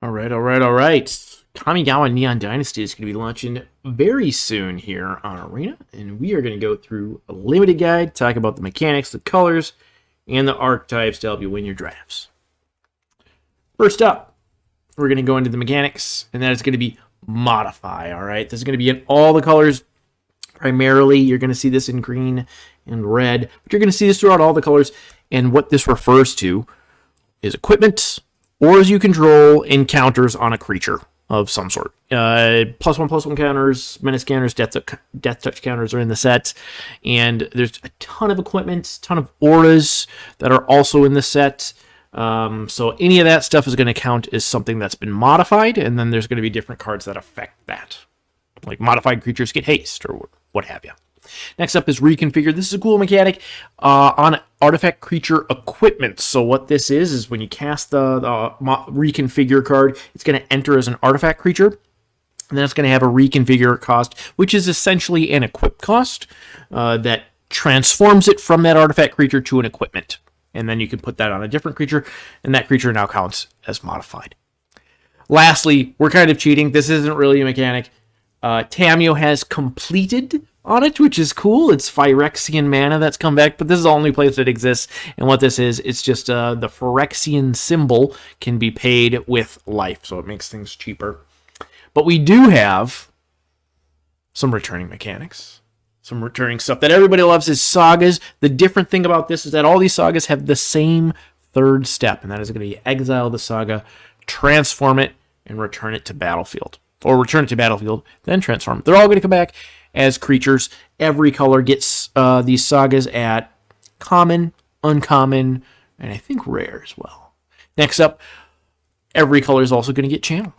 All right. Kamigawa Neon Dynasty is going to be launching very soon here on Arena, and we are going to go through a limited guide, talk about the mechanics, the colors, and the archetypes to help you win your drafts. First up, we're going to go into the mechanics, and that is going to be Modify, all right? This is going to be in all the colors. Primarily, you're going to see this in green and red, but you're going to see this throughout all the colors, and what this refers to is equipment, or as you control encounters on a creature of some sort. +1/+1 counters, menace counters, death touch counters are in the set. And there's a ton of equipment, ton of auras that are also in the set. So any of that stuff is going to count as something that's been modified. And then there's going to be different cards that affect that. Like modified creatures get haste or what have you. Next up is Reconfigure. This is a cool mechanic on artifact creature equipment. So what this is when you cast the Reconfigure card, it's going to enter as an artifact creature. And then it's going to have a Reconfigure cost, which is essentially an equip cost that transforms it from that artifact creature to an equipment. And then you can put that on a different creature, and that creature now counts as modified. Lastly, we're kind of cheating. This isn't really a mechanic. Tamiyo has completed on it, which is cool. It's Phyrexian mana that's come back, but this is the only place that exists. And what this is, it's just the Phyrexian symbol can be paid with life, so it makes things cheaper. But we do have some returning mechanics, some returning stuff that everybody loves is sagas. The different thing about this is that all these sagas have the same third step, and that is going to be exile the saga, transform it, and return it to battlefield. Or return it to battlefield, then transform. They're all going to come back as creatures. Every color gets these sagas at common, uncommon, and I think rare as well. Next up, every color is also going to get channel.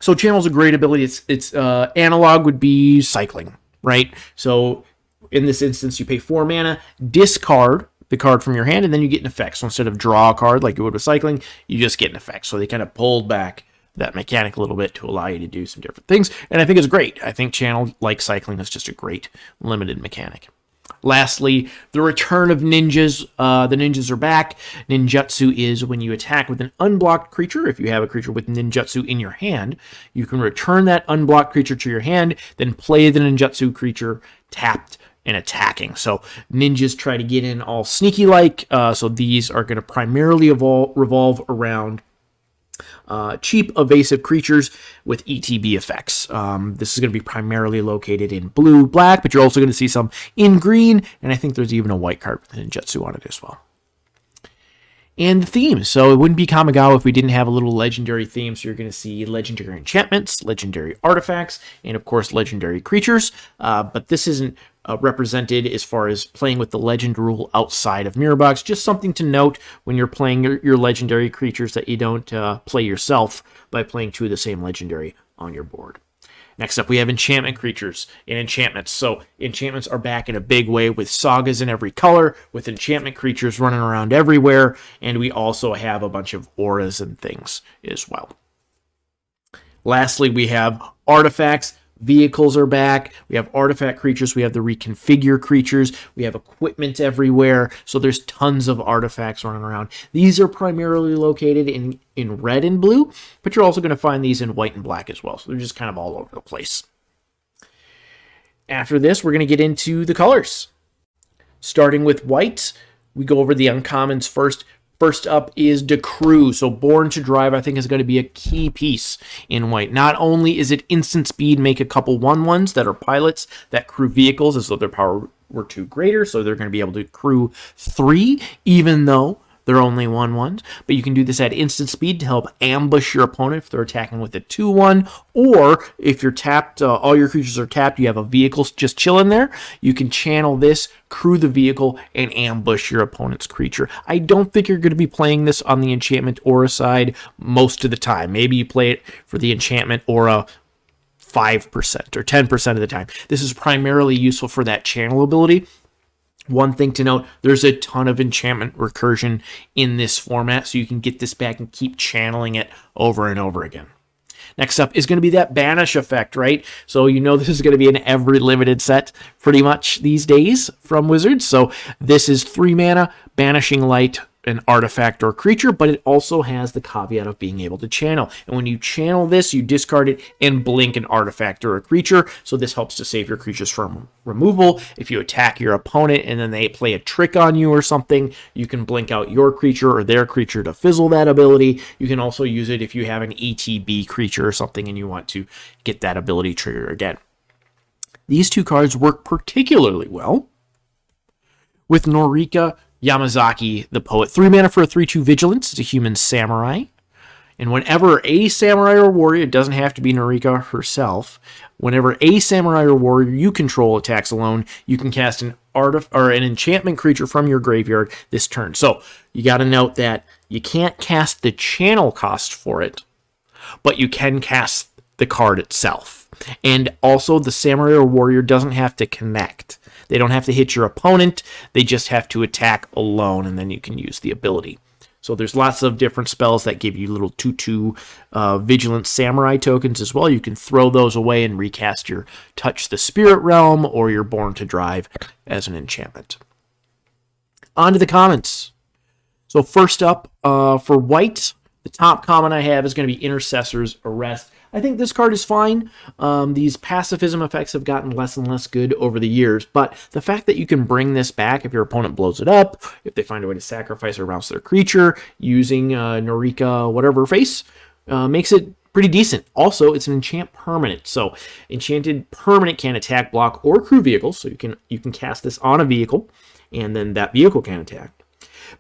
So channel is a great ability. It's analog would be cycling, right? So in this instance, you pay 4 mana, discard the card from your hand, and then you get an effect. So instead of draw a card like you would with cycling, you just get an effect. So they kind of pulled back that mechanic a little bit to allow you to do some different things, and I think it's great. I think channel, like cycling, is just a great limited mechanic. Lastly, the return of ninjas. The ninjas are back. Ninjutsu is when you attack with an unblocked creature. If you have a creature with ninjutsu in your hand, you can return that unblocked creature to your hand, then play the ninjutsu creature tapped and attacking. So ninjas try to get in all sneaky-like, so these are going to primarily revolve around cheap evasive creatures with ETB effects. This is going to be primarily located in blue, black, but you're also going to see some in green, and I think there's even a white card with ninjutsu on it as well. And the themes. So it wouldn't be Kamigawa if we didn't have a little legendary theme. So you're going to see legendary enchantments, legendary artifacts, and of course legendary creatures. But this isn't represented as far as playing with the legend rule outside of Mirror Box. Just something to note when you're playing your legendary creatures that you don't play yourself by playing 2 of the same legendary on your board. Next up, we have enchantment creatures and enchantments. So enchantments are back in a big way with sagas in every color, with enchantment creatures running around everywhere, and we also have a bunch of auras and things as well. Lastly, we have artifacts. Vehicles are back. We have artifact creatures. We have the reconfigure creatures. We have equipment everywhere. So there's tons of artifacts running around. These are primarily located in red and blue, but you're also going to find these in white and black as well. So they're just kind of all over the place. After this, we're going to get into the colors. Starting with white, we go over the uncommons first. First up is Decrew. So Born to Drive, I think, is going to be a key piece in white. Not only is it instant speed, make a couple 1/1s that are pilots that crew vehicles as though their power were 2 greater, so they're going to be able to crew 3, even though they're only 1/1s. But you can do this at instant speed to help ambush your opponent if they're attacking with a 2/1, or if you're tapped, all your creatures are tapped, you have a vehicle just chilling there, you can channel this, crew the vehicle, and ambush your opponent's creature. I don't think you're going to be playing this on the enchantment aura side most of the time. Maybe you play it for the enchantment aura 5% or 10% of the time. This is primarily useful for that channel ability. One thing to note, there's a ton of enchantment recursion in this format, so you can get this back and keep channeling it over and over again. Next up is going to be that banish effect, right? So you know this is going to be in every limited set pretty much these days from Wizards. So this is 3 mana, Banishing Light, an artifact or creature, but it also has the caveat of being able to channel. And when you channel this, you discard it and blink an artifact or a creature. So this helps to save your creatures from removal. If you attack your opponent and then they play a trick on you or something, you can blink out your creature or their creature to fizzle that ability. You can also use it if you have an ETB creature or something and you want to get that ability trigger again. These two cards work particularly well with Norika Yamazaki, the Poet. 3 mana for a 3/2 Vigilance. It's a human samurai. And whenever a samurai or warrior, it doesn't have to be Norika herself, whenever a samurai or warrior you control attacks alone, you can cast an enchantment creature from your graveyard this turn. So you got to note that you can't cast the channel cost for it, but you can cast the card itself. And also the samurai or warrior doesn't have to connect. They don't have to hit your opponent. They just have to attack alone, and then you can use the ability. So there's lots of different spells that give you little 2/2 Vigilant Samurai tokens as well. You can throw those away and recast your Touch the Spirit Realm or your Born to Drive as an enchantment. On to the comments. So first up, for white, the top comment I have is going to be Intercessor's Arrest. I think this card is fine. These pacifism effects have gotten less and less good over the years, but the fact that you can bring this back if your opponent blows it up, if they find a way to sacrifice or bounce their creature using Norika whatever face, makes it pretty decent. Also, it's an enchant permanent, so enchanted permanent can attack, block, or crew vehicles, so you can cast this on a vehicle, and then that vehicle can attack.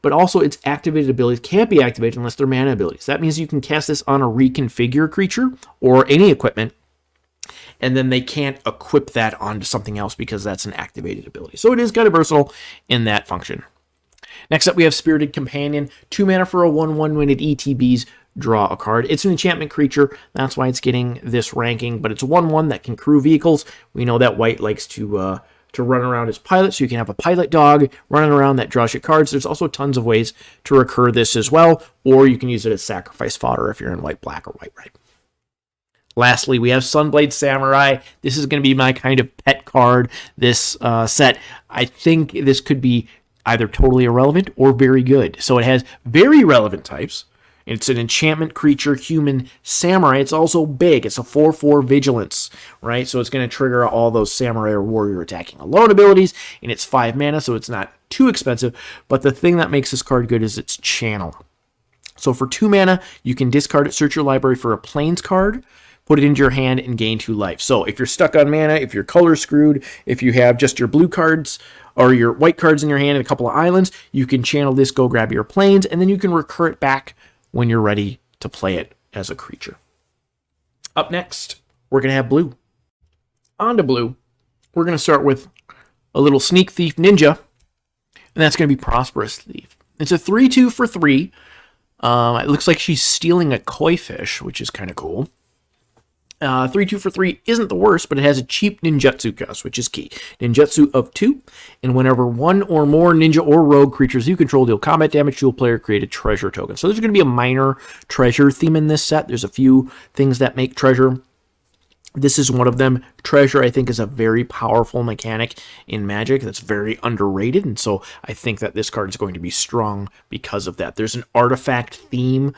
But also its activated abilities can't be activated unless they're mana abilities. That means you can cast this on a reconfigure creature or any equipment, and then they can't equip that onto something else because that's an activated ability. So it is kind of versatile in that function. Next up, we have Spirited Companion. 2 mana for a 1/1 when it ETBs, draw a card. It's an enchantment creature. That's why it's getting this ranking, but it's a 1/1 that can crew vehicles. We know that white likes to run around as pilot, so you can have a pilot dog running around that draws you cards. There's also tons of ways to recur this as well, or you can use it as sacrifice fodder if you're in white-black or white-red. Lastly, we have Sunblade Samurai. This is going to be my kind of pet card, this set. I think this could be either totally irrelevant or very good. So it has very relevant types. It's an enchantment creature, human samurai. It's also big. It's a 4/4 vigilance, right? So it's going to trigger all those samurai or warrior attacking alone abilities, and it's 5 mana, so it's not too expensive. But the thing that makes this card good is its channel. So for 2 mana, you can discard it, search your library for a plains card, put it into your hand, and gain 2 life. So if you're stuck on mana, if your color's screwed, if you have just your blue cards or your white cards in your hand and a couple of islands, you can channel this, go grab your plains, and then you can recur it back when you're ready to play it as a creature. Up next, we're going to have blue. On to blue, we're going to start with a little Sneak Thief Ninja, and that's going to be Prosperous Thief. It's a 3/2 for 3. It looks like she's stealing a koi fish, which is kind of cool. 3/2 for 3 isn't the worst, but it has a cheap ninjutsu cost, which is key. Ninjutsu of 2, and whenever one or more ninja or rogue creatures you control deal combat damage to a player, create a treasure token. So there's going to be a minor treasure theme in this set. There's a few things that make treasure. This is one of them. Treasure, I think, is a very powerful mechanic in Magic that's very underrated, and so I think that this card is going to be strong because of that. There's an artifact theme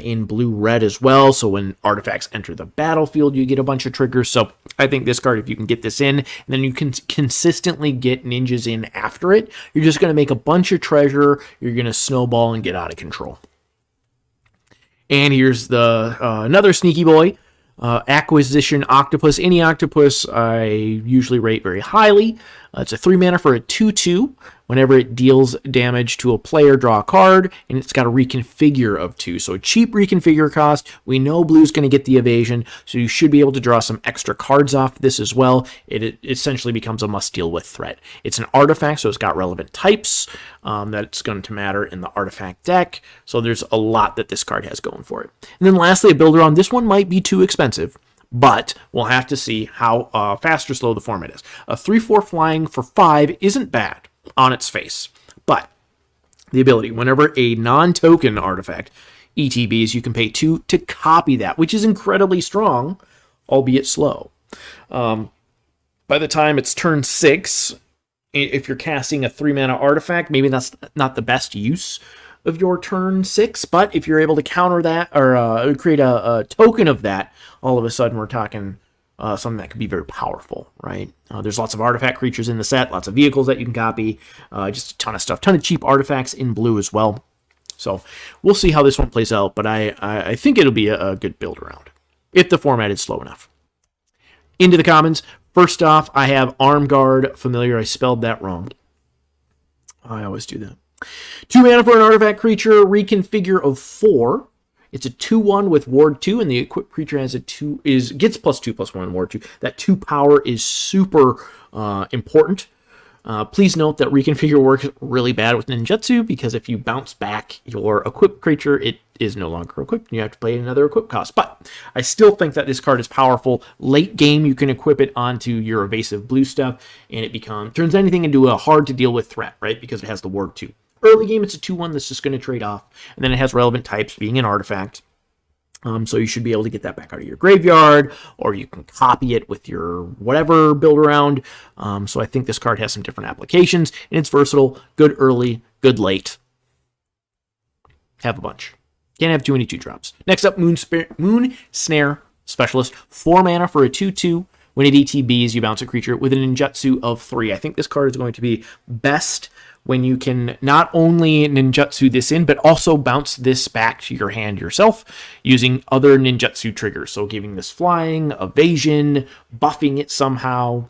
in blue-red as well, so when artifacts enter the battlefield, you get a bunch of triggers. So I think this card, if you can get this in, and then you can consistently get ninjas in after it, you're just going to make a bunch of treasure, you're going to snowball and get out of control. And here's the another sneaky boy. Acquisition Octopus. Any octopus I usually rate very highly. It's a 3 mana for a 2/2. Whenever it deals damage to a player, draw a card, and it's got a reconfigure of 2. So a cheap reconfigure cost. We know blue's going to get the evasion, so you should be able to draw some extra cards off this as well. It essentially becomes a must-deal-with threat. It's an artifact, so it's got relevant types that's going to matter in the artifact deck. So there's a lot that this card has going for it. And then lastly, a builder on this one might be too expensive, but we'll have to see how fast or slow the format is. A 3/4 flying for 5 isn't bad on its face, but the ability, whenever a non-token artifact ETBs, you can pay 2 to copy that, which is incredibly strong, albeit slow. By the time it's turn 6, if you're casting a 3 mana artifact, maybe that's not the best use of your turn 6, but if you're able to counter that or create a token of that, all of a sudden we're talking something that could be very powerful, right? There's lots of artifact creatures in the set, lots of vehicles that you can copy, just a ton of stuff, ton of cheap artifacts in blue as well. So we'll see how this one plays out, but I think it'll be a good build around, if the format is slow enough. Into the commons. First off, I have Armguard Familiar. I spelled that wrong. I always do that. 2 mana for an artifact creature, reconfigure of 4. It's a 2/1 with Ward 2, and the equipped creature has gets +2/+1 Ward 2. That 2 power is super important. Please note that reconfigure works really bad with ninjutsu, because if you bounce back your equipped creature, it is no longer equipped, and you have to pay another equip cost. But I still think that this card is powerful. Late game, you can equip it onto your evasive blue stuff, and it turns anything into a hard to deal with threat, right? Because it has the Ward 2. Early game, it's a 2/1 that's just going to trade off, and then it has relevant types, being an artifact. So you should be able to get that back out of your graveyard, or you can copy it with your whatever build around. So I think this card has some different applications, and it's versatile, good early, good late. Have a bunch. Can't have too many 2-drops. Next up, Moon Snare Specialist. 4 mana for a 2/2. When it ETBs, you bounce a creature with an ninjutsu of 3. I think this card is going to be best when you can not only ninjutsu this in, but also bounce this back to your hand yourself using other ninjutsu triggers. So giving this flying, evasion, buffing it somehow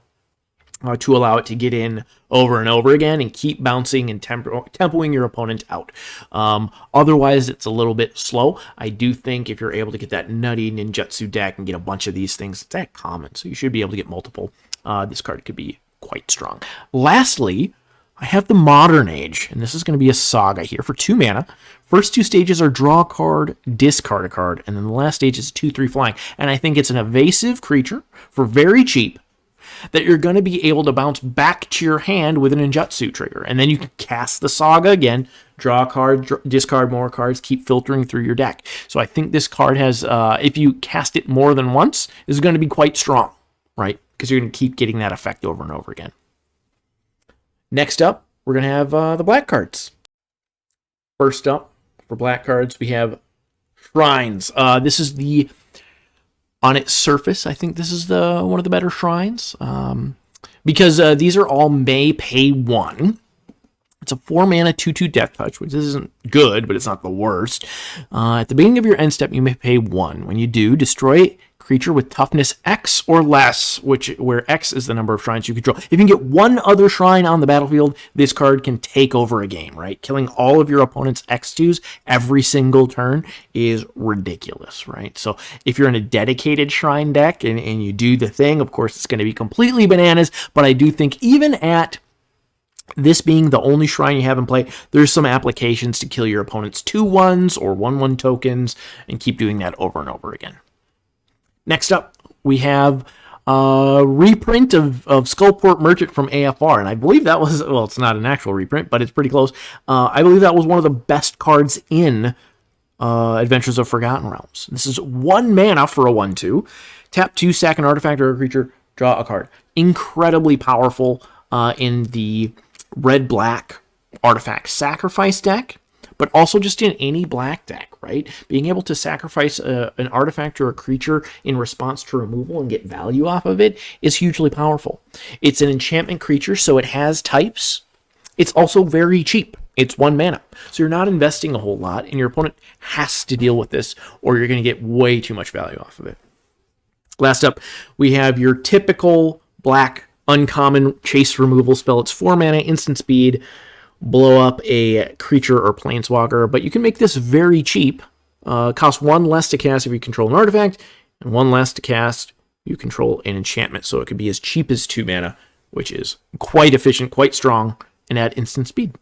to allow it to get in over and over again and keep bouncing and tempoing your opponent out. Otherwise, it's a little bit slow. I do think if you're able to get that nutty ninjutsu deck and get a bunch of these things, it's that common. So you should be able to get multiple. This card could be quite strong. Lastly, I have the Modern Age, and this is going to be a saga here for 2 mana. First 2 stages are draw a card, discard a card, and then the last stage is 2/3 flying. And I think it's an evasive creature for very cheap that you're going to be able to bounce back to your hand with an ninjutsu trigger. And then you can cast the saga again, draw a card, discard more cards, keep filtering through your deck. So I think this card has, if you cast it more than once, is going to be quite strong, right? Because you're going to keep getting that effect over and over again. Next up, we're going to have the black cards. First up, for black cards, we have Shrines. This is on its surface, I think this is one of the better Shrines. Because these are all may pay 1. It's a 4 mana 2/2 Death Touch, which isn't good, but it's not the worst. At the beginning of your end step, you may pay 1. When you do, destroy creature with toughness X or less, where X is the number of shrines you control. If you can get one other shrine on the battlefield, this card can take over a game, right? Killing all of your opponent's X2s every single turn is ridiculous, right? So if you're in a dedicated shrine deck and you do the thing, of course, it's going to be completely bananas, but I do think even at this being the only shrine you have in play, there's some applications to kill your opponent's 2/1s or 1/1 tokens and keep doing that over and over again. Next up, we have a reprint of Skullport Merchant from AFR, and I believe that was, well, it's not an actual reprint, but it's pretty close. I believe that was one of the best cards in Adventures of Forgotten Realms. This is 1 mana for a 1/2. Tap 2, sack an artifact or a creature, draw a card. Incredibly powerful in the red-black artifact sacrifice deck, but also just in any black deck, right? Being able to sacrifice an artifact or a creature in response to removal and get value off of it is hugely powerful. It's an enchantment creature, so it has types. It's also very cheap. It's 1 mana. So you're not investing a whole lot, and your opponent has to deal with this, or you're going to get way too much value off of it. Last up, we have your typical black uncommon chase removal spell. It's 4 mana, instant speed, blow up a creature or planeswalker, but you can make this very cheap. Cost 1 less to cast if you control an artifact, and 1 less to cast if you control an enchantment. So it could be as cheap as 2 mana, which is quite efficient, quite strong, and add instant speed.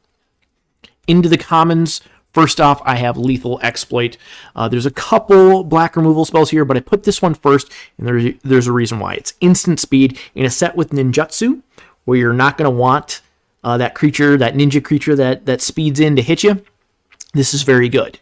Into the commons, first off, I have Lethal Exploit. There's a couple black removal spells here, but I put this one first, and there's a reason why. It's instant speed in a set with ninjutsu, where you're not going to want that creature, that ninja creature that speeds in to hit you. This is very good.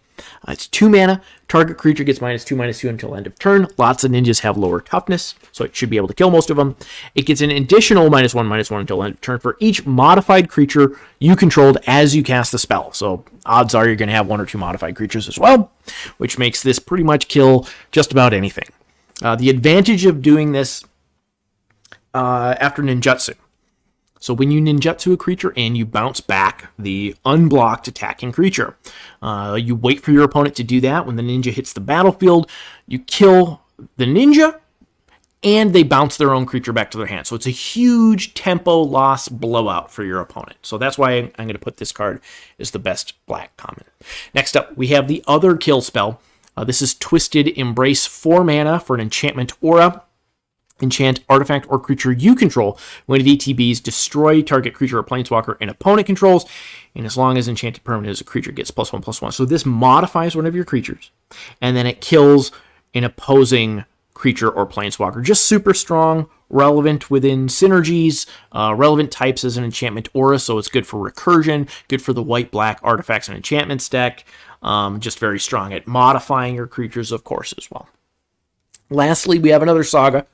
It's 2 mana. Target creature gets -2/-2 until end of turn. Lots of ninjas have lower toughness, so it should be able to kill most of them. It gets an additional -1/-1 until end of turn for each modified creature you controlled as you cast the spell. So odds are you're going to have 1 or 2 modified creatures as well, which makes this pretty much kill just about anything. The advantage of doing this after ninjutsu. So when you ninjutsu a creature and you bounce back the unblocked attacking creature, you wait for your opponent to do that. When the ninja hits the battlefield, you kill the ninja, and they bounce their own creature back to their hand. So it's a huge tempo loss blowout for your opponent. So that's why I'm going to put this card as the best black common. Next up, we have the other kill spell. This is Twisted Embrace, 4 mana for an enchantment aura. Enchant artifact or creature you control. When it ETBs, destroy target creature or planeswalker an opponent controls, and as long as enchanted permanent is a creature gets +1/+1. So this modifies one of your creatures, and then it kills an opposing creature or planeswalker. Just super strong, relevant within synergies, relevant types as an enchantment aura, so it's good for recursion, good for the white-black artifacts and enchantments deck. Just very strong at modifying your creatures, of course, as well. Lastly, we have another saga.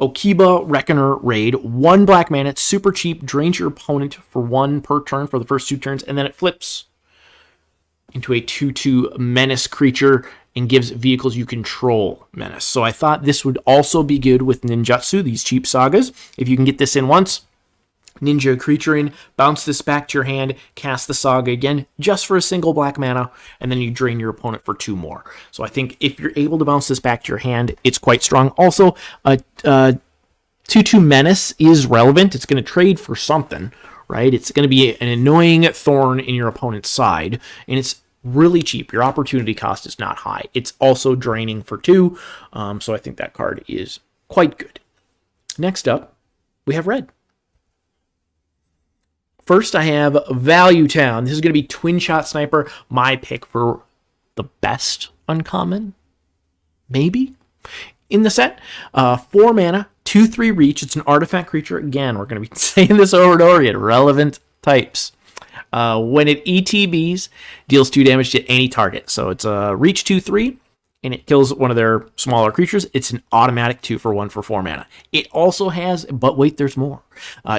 Okiba Reckoner Raid, 1 black mana, it's super cheap, drains your opponent for 1 per turn for the first 2 turns, and then it flips into a 2/2 menace creature and gives vehicles you control menace. So I thought this would also be good with ninjutsu, these cheap sagas. If you can get this in once, ninja a creature in, bounce this back to your hand, cast the saga again, just for a single black mana, and then you drain your opponent for 2 more. So I think if you're able to bounce this back to your hand, it's quite strong. Also, 2/2 menace is relevant. It's going to trade for something, right? It's going to be an annoying thorn in your opponent's side, and it's really cheap. Your opportunity cost is not high. It's also draining for 2, so I think that card is quite good. Next up, we have red. First, I have Value Town. This is going to be Twin Shot Sniper, my pick for the best uncommon, maybe, in the set. 4 mana, 2/3 reach. It's an artifact creature. Again, we're going to be saying this over and over again. Relevant types. When it ETBs, deals 2 damage to any target. So it's a reach 2/3, and it kills one of their smaller creatures. It's an automatic 2-for-1 for 4 mana. It also has, but wait, there's more.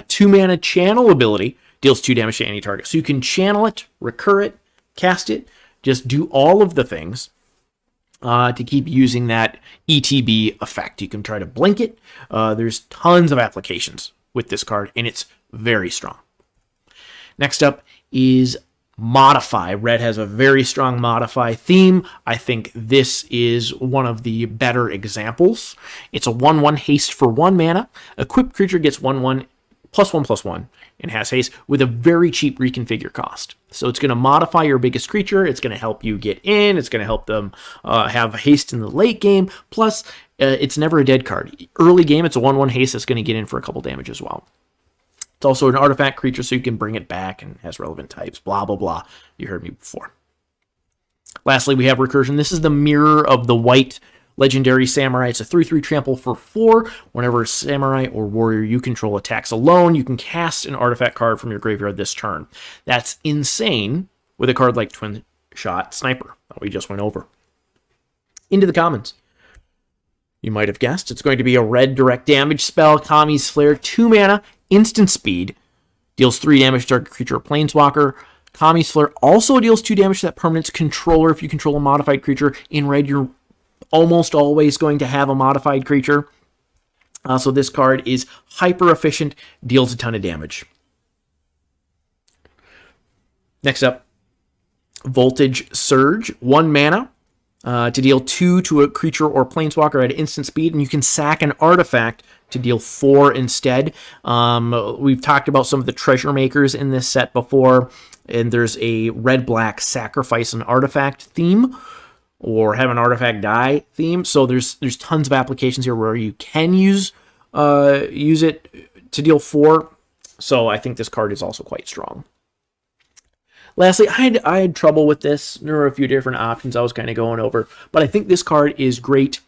2 mana channel ability. Deals 2 damage to any target. So you can channel it, recur it, cast it, just do all of the things to keep using that ETB effect. You can try to blink it. There's tons of applications with this card, and it's very strong. Next up is Modify. Red has a very strong Modify theme. I think this is one of the better examples. It's a 1/1 haste for 1 mana. Equipped creature gets 1/1 +1/+1 and has haste with a very cheap reconfigure cost. So it's going to modify your biggest creature. It's going to help you get in. It's going to help them have haste in the late game. Plus, it's never a dead card. Early game, it's a 1/1 haste that's going to get in for a couple damage as well. It's also an artifact creature, so you can bring it back and has relevant types. Blah, blah, blah. You heard me before. Lastly, we have Recursion. This is the mirror of the white Legendary Samurai. It's a 3/3 trample for 4. Whenever a samurai or warrior you control attacks alone, you can cast an artifact card from your graveyard this turn. That's insane with a card like Twin Shot Sniper that we just went over. Into the commons. You might have guessed, it's going to be a red direct damage spell. Kami's Flare, 2 mana, instant speed. Deals 3 damage to target creature or planeswalker. Kami's Flare also deals 2 damage to that permanent's controller if you control a modified creature. In red, you're almost always going to have a modified creature. So this card is hyper efficient, deals a ton of damage. Next up, Voltage Surge, 1 mana to deal 2 to a creature or planeswalker at instant speed, and you can sack an artifact to deal 4 instead. We've talked about some of the treasure makers in this set before, and there's a red-black sacrifice an artifact theme, or have an artifact die theme. So there's tons of applications here where you can use it to deal 4. So I think this card is also quite strong. Lastly, I had trouble with this. There were a few different options I was kind of going over, but I think this card is great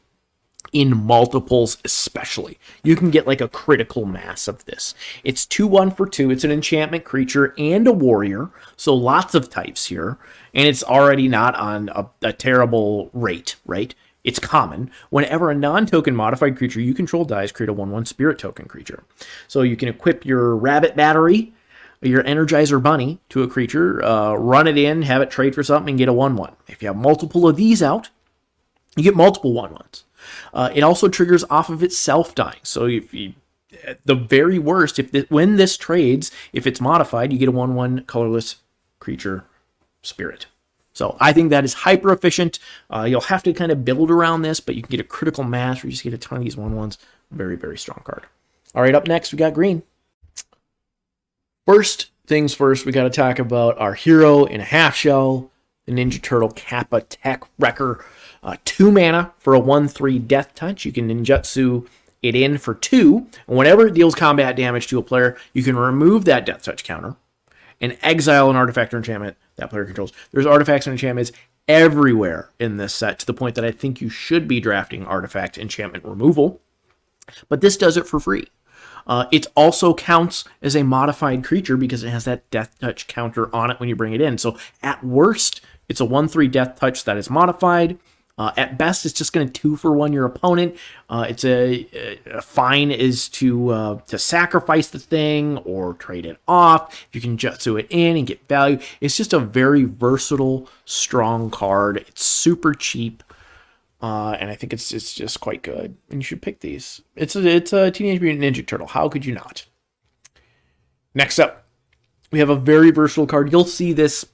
in multiples especially. You can get like a critical mass of this. It's 2/1 for 2. It's an enchantment creature and a warrior, so lots of types here, and it's already not on a terrible rate, right? It's common. Whenever a non-token modified creature you control dies, create a 1/1 spirit token creature. So you can equip your rabbit battery, your Energizer Bunny to a creature, run it in, have it trade for something, and get a 1/1. If you have multiple of these out, you get multiple 1/1s. It also triggers off of itself dying. So if you, at the very worst, when this trades, if it's modified, you get a 1/1 colorless creature spirit. So I think that is hyper efficient. You'll have to kind of build around this, but you can get a critical mass where you just get a ton of these 1/1s. Very, very strong card. All right, up next, we got green. First things first, we got to talk about our hero in a half shell, the Ninja Turtle Kappa Tech Wrecker. 2 mana for a 1/3 death touch. You can ninjutsu it in for 2, and whenever it deals combat damage to a player, you can remove that death touch counter and exile an artifact or enchantment that player controls. There's artifacts and enchantments everywhere in this set, to the point that I think you should be drafting artifact enchantment removal, but this does it for free. It also counts as a modified creature because it has that death touch counter on it when you bring it in. So at worst, it's a 1/3 death touch that is modified. At best, it's just going to 2-for-1 your opponent. It's a fine is to sacrifice the thing or trade it off. You can jutsu it in and get value. It's just a very versatile, strong card. It's super cheap, and I think it's just quite good. And you should pick these. It's a Teenage Mutant Ninja Turtle. How could you not? Next up, we have a very versatile card. You'll see this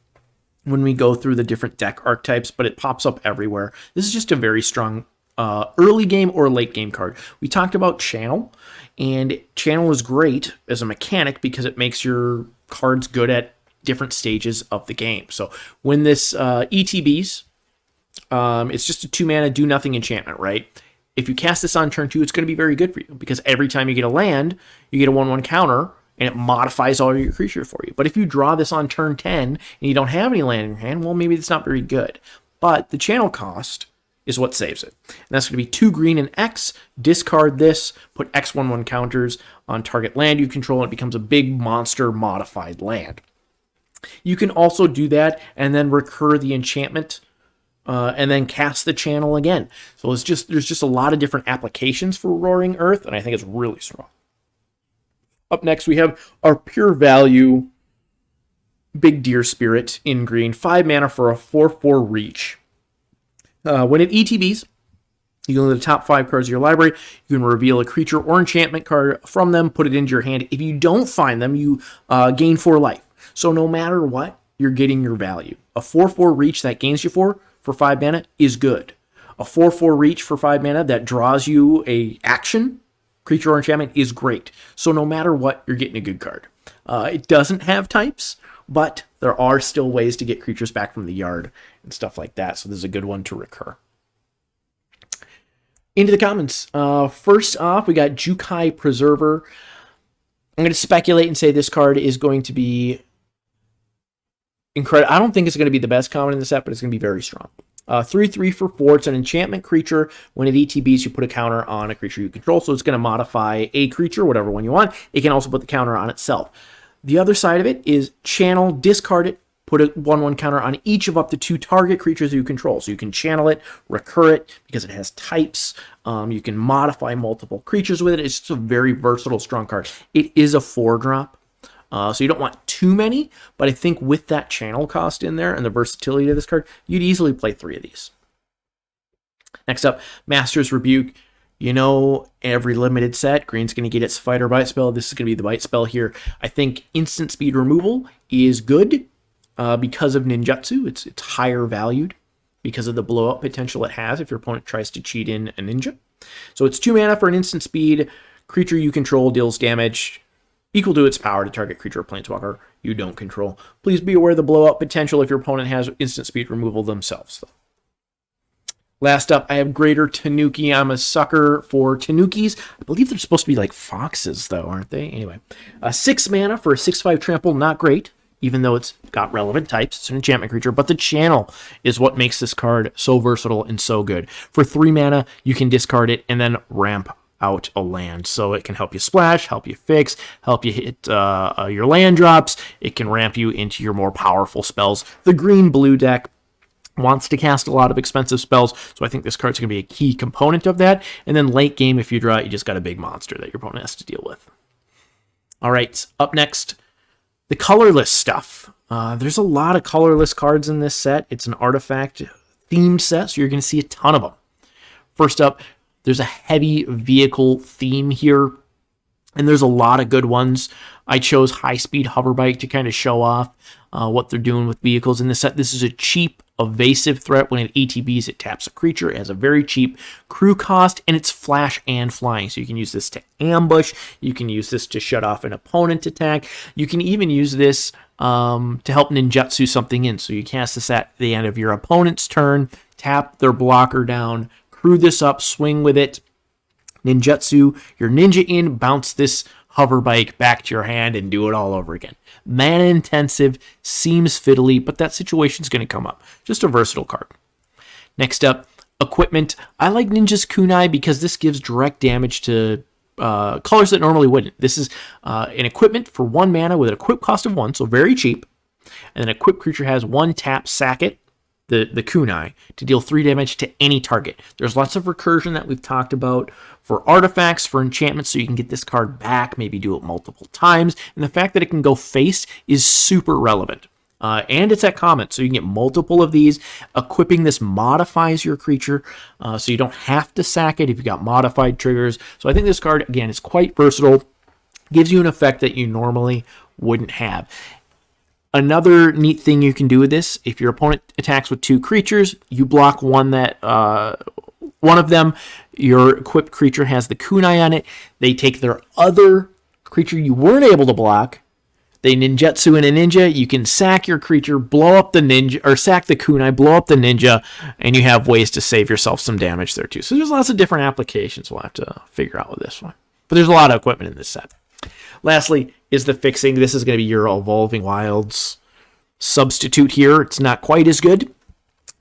when we go through the different deck archetypes, but it pops up everywhere. This is just a very strong early game or late game card. We talked about Channel, and Channel is great as a mechanic because it makes your cards good at different stages of the game. So when this ETBs, it's just a 2 mana do nothing enchantment, right? If you cast this on turn 2, it's going to be very good for you because every time you get a land, you get a 1/1 counter, and it modifies all your creatures for you. But if you draw this on turn 10 and you don't have any land in your hand, well, maybe it's not very good. But the channel cost is what saves it. And that's going to be 2 green and X. Discard this, put X 1/1 counters on target land you control, and it becomes a big monster modified land. You can also do that and then recur the enchantment and then cast the channel again. So there's just a lot of different applications for Roaring Earth, and I think it's really strong. Up next, we have our pure value Big Deer Spirit in green. 5 mana for a 4/4 reach. When it ETBs, you go to the top 5 cards of your library. You can reveal a creature or enchantment card from them, put it into your hand. If you don't find them, you gain 4 life. So no matter what, you're getting your value. A 4/4 reach that gains you 4 for 5 mana is good. A 4/4 reach for 5 mana that draws you a action, creature or enchantment, is great. So no matter what, you're getting a good card. It doesn't have types, but there are still ways to get creatures back from the yard and stuff like that. So this is a good one to recur. Into the commons. First off, we got Jukai Preserver. I'm going to speculate and say this card is going to be incredible. I don't think it's going to be the best common in the set, but it's going to be very strong. 3/3 for 4. It's an enchantment creature. When it ETBs, you put a counter on a creature you control. So it's going to modify a creature, whatever one you want. It can also put the counter on itself. The other side of it is channel, discard it, put a 1/1 counter on each of up to 2 target creatures you control. So you can channel it, recur it, because it has types. You can modify multiple creatures with it. It's just a very versatile, strong card. It is a 4-drop. So you don't want too many, but I think with that channel cost in there and the versatility of this card, you'd easily play 3 of these. Next up, Master's Rebuke. You know, every limited set, green's going to get its fight or bite spell. This is going to be the bite spell here. I think instant speed removal is good because of ninjutsu. It's higher valued because of the blow-up potential it has if your opponent tries to cheat in a ninja. So it's 2 mana for an instant speed. Creature you control deals damage equal to its power to target creature or planeswalker you don't control. Please be aware of the blow-up potential if your opponent has instant speed removal themselves, though. Last up, I have Greater Tanuki. I'm a sucker for Tanukis. I believe they're supposed to be like foxes, though, aren't they? Anyway, 6 mana for a 6/5 trample, not great. even though it's got relevant types. It's an enchantment creature, but the channel is what makes this card so versatile and so good. For 3 mana, you can discard it and then ramp out a land. So it can help you splash, help you fix, help you hit your land drops. It can ramp you into your more powerful spells. The green-blue deck wants to cast a lot of expensive spells, so I think this card's going to be a key component of that. And then late game, if you draw it, you just got a big monster that your opponent has to deal with. All right, up next, the colorless stuff. There's a lot of colorless cards in this set. It's an artifact-themed set, so you're going to see a ton of them. First up, there's a heavy vehicle theme here, and there's a lot of good ones. I chose high-speed hoverbike to kind of show off what they're doing with vehicles in this set. This is a cheap, evasive threat. When it ATBs, it taps a creature. It has a very cheap crew cost, and it's flash and flying. So you can use this to ambush. You can use this to shut off an opponent attack. You can even use this to help ninjutsu something in. So you cast this at the end of your opponent's turn, tap their blocker down, crew this up, swing with it, ninjutsu your ninja in, bounce this hover bike back to your hand, and do it all over again. Mana intensive, seems fiddly, but that situation's going to come up. Just a versatile card. Next up, equipment. I like Ninja's Kunai because this gives direct damage to colors that normally wouldn't. This is an equipment for 1 mana with an equip cost of 1, so very cheap. And an equipped creature has 1 tap, sack it, the kunai, to deal 3 damage to any target. There's lots of recursion that we've talked about for artifacts, for enchantments, so you can get this card back, maybe do it multiple times. And the fact that it can go face is super relevant. And it's at common, so you can get multiple of these. Equipping this modifies your creature, so you don't have to sack it if you've got modified triggers. So I think this card, again, is quite versatile. Gives you an effect that you normally wouldn't have. Another neat thing you can do with this, if your opponent attacks with 2 creatures, you block one of them, your equipped creature has the kunai on it, they take their other creature you weren't able to block, they ninjutsu in a ninja, you can sack your creature, blow up the ninja, or sack the kunai, blow up the ninja, and you have ways to save yourself some damage there too. So there's lots of different applications we'll have to figure out with this one. But there's a lot of equipment in this set. Lastly is the fixing. This is going to be your Evolving Wilds substitute here. It's not quite as good,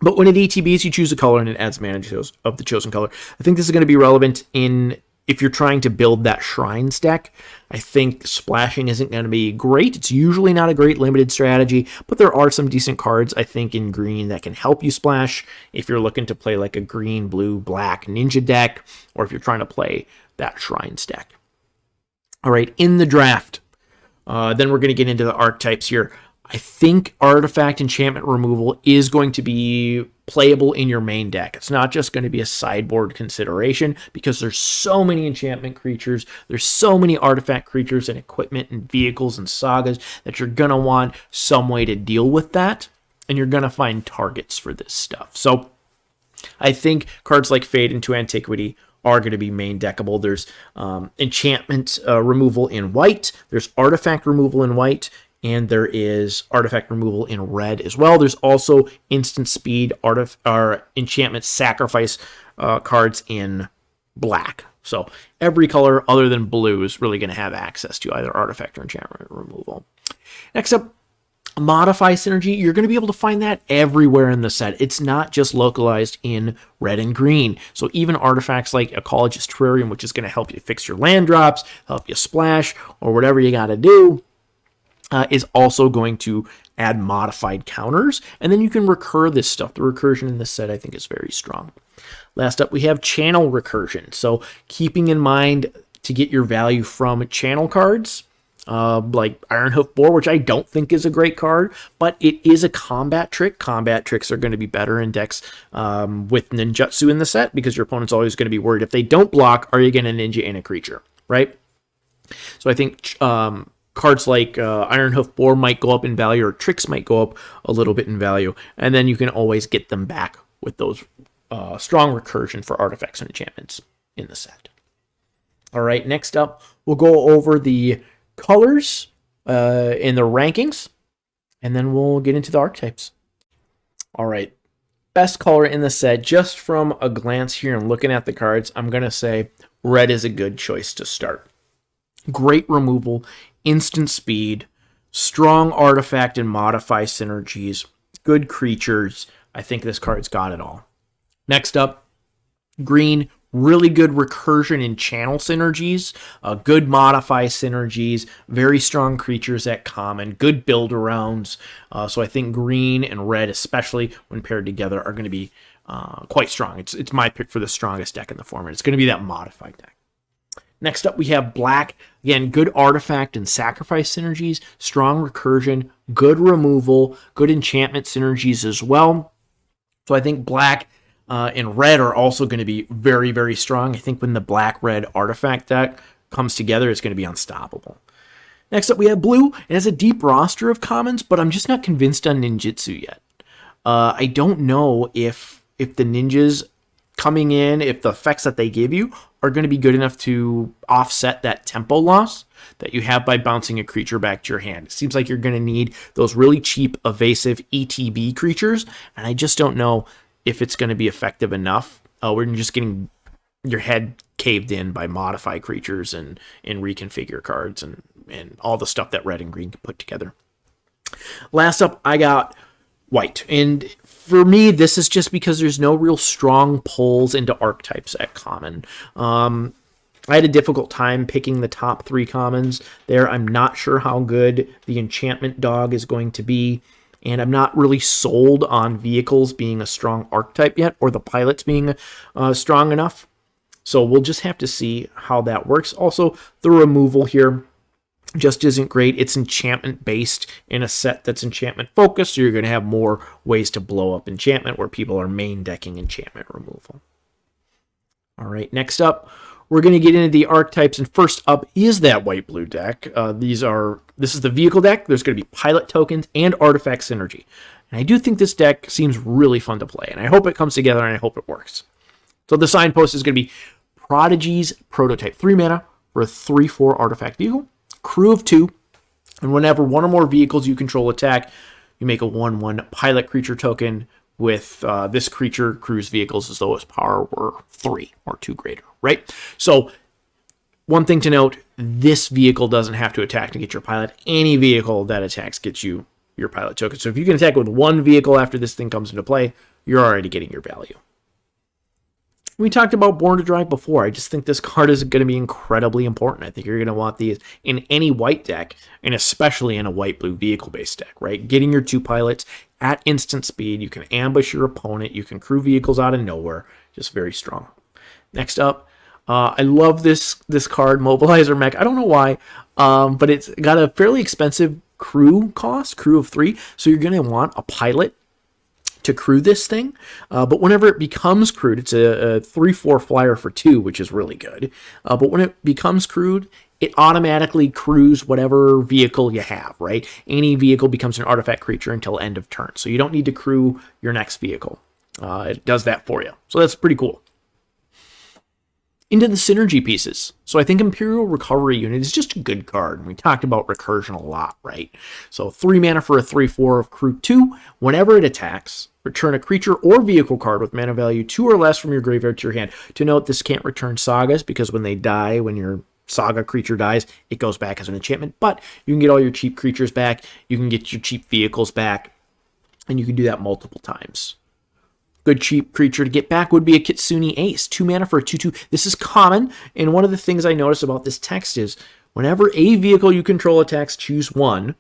but when it ETBs, you choose a color and it adds mana of the chosen color. I think this is going to be relevant if you're trying to build that Shrines deck. I think splashing isn't going to be great. It's usually not a great limited strategy, but there are some decent cards, I think, in green that can help you splash if you're looking to play like a green, blue, black ninja deck, or if you're trying to play that Shrines deck. All right, in the draft, then we're going to get into the archetypes here. I think artifact enchantment removal is going to be playable in your main deck. It's not just going to be a sideboard consideration because there's so many enchantment creatures, there's so many artifact creatures and equipment and vehicles and sagas that you're going to want some way to deal with that, and you're going to find targets for this stuff. So I think cards like Fade into Antiquity are going to be main deckable. There's enchantment removal in white, there's artifact removal in white, and there is artifact removal in red as well. There's also instant speed enchantment sacrifice cards in black. So every color other than blue is really going to have access to either artifact or enchantment removal. Next up, Modify synergy. You're going to be able to find that everywhere in the set. It's not just localized in red and green. So even artifacts like Ecologist Terrarium, which is going to help you fix your land drops, help you splash, or whatever you got to do, is also going to add modified counters. And then you can recur this stuff. The recursion in this set, I think, is very strong. Last up, we have channel recursion. So keeping in mind to get your value from channel cards, like Ironhoof Boar, which I don't think is a great card, but it is a combat trick. Combat tricks are going to be better in decks with ninjutsu in the set, because your opponent's always going to be worried if they don't block, are you going to ninja in a creature, right? So I think cards like Ironhoof Boar might go up in value, or tricks might go up a little bit in value, and then you can always get them back with those strong recursion for artifacts and enchantments in the set. All right, next up, we'll go over the colors in the rankings, and then we'll get into the archetypes. All right, best color in the set, just from a glance here and looking at the cards, I'm going to say red is a good choice to start. Great removal, instant speed, strong artifact and modify synergies, good creatures. I think this card's got it all. Next up, green, really good recursion and channel synergies, good modify synergies, very strong creatures at common, good build arounds. So I think green and red, especially when paired together, are going to be quite strong. It's my pick for the strongest deck in the format. It's going to be that modified deck. Next up, we have black. Again, good artifact and sacrifice synergies, strong recursion, good removal, good enchantment synergies as well. So I think black and red are also going to be very, very strong. I think when the black-red artifact deck comes together, it's going to be unstoppable. Next up, we have blue. It has a deep roster of commons, but I'm just not convinced on ninjutsu yet. I don't know if the ninjas coming in, if the effects that they give you are going to be good enough to offset that tempo loss that you have by bouncing a creature back to your hand. It seems like you're going to need those really cheap, evasive ETB creatures, and I just don't know if it's going to be effective enough. We're just getting your head caved in by modify creatures and reconfigure cards and all the stuff that red and green can put together. Last up, I got white. And for me, this is just because there's no real strong pulls into archetypes at common. I had a difficult time picking the top 3 commons there. I'm not sure how good the enchantment dog is going to be. And I'm not really sold on vehicles being a strong archetype yet, or the pilots being strong enough. So we'll just have to see how that works. Also, the removal here just isn't great. It's enchantment based in a set that's enchantment focused, so you're going to have more ways to blow up enchantment where people are main decking enchantment removal. All right, next up, we're going to get into the archetypes, and first up is that white-blue deck. This is the vehicle deck. There's going to be pilot tokens and artifact synergy. And I do think this deck seems really fun to play, and I hope it comes together, and I hope it works. So the signpost is going to be Prodigy's Prototype, 3 mana for a 3/4 artifact vehicle, crew of 2, and whenever one or more vehicles you control attack, you make a 1/1 pilot creature token with this creature crew's vehicles as though its power were 3 or 2 greater, right? So one thing to note, this vehicle doesn't have to attack to get your pilot. Any vehicle that attacks gets you your pilot token. So if you can attack with one vehicle after this thing comes into play, you're already getting your value. We talked about Born to Drive before. I just think this card is going to be incredibly important. I think you're going to want these in any white deck, and especially in a white-blue vehicle-based deck, right? Getting your 2 pilots at instant speed. You can ambush your opponent. You can crew vehicles out of nowhere. Just very strong. Next up, I love this card, Mobilizer Mech. I don't know why, but it's got a fairly expensive crew cost, crew of 3. So you're going to want a pilot to crew this thing, but whenever it becomes crewed, it's a 3/4 flyer for 2, which is really good. But when it becomes crewed, it automatically crews whatever vehicle you have, right? Any vehicle becomes an artifact creature until end of turn, so you don't need to crew your next vehicle. It does that for you, so that's pretty cool. Into the synergy pieces. So I think Imperial Recovery Unit is just a good card. And we talked about recursion a lot, right? So 3 mana for a 3/4 of crew 2. Whenever it attacks, return a creature or vehicle card with mana value 2 or less from your graveyard to your hand. To note, this can't return sagas because when they die, when your saga creature dies, it goes back as an enchantment. But you can get all your cheap creatures back. You can get your cheap vehicles back. And you can do that multiple times. Good cheap creature to get back would be a Kitsune Ace. 2 mana for a 2/2. This is common, and one of the things I notice about this text is whenever a vehicle you control attacks, choose 1.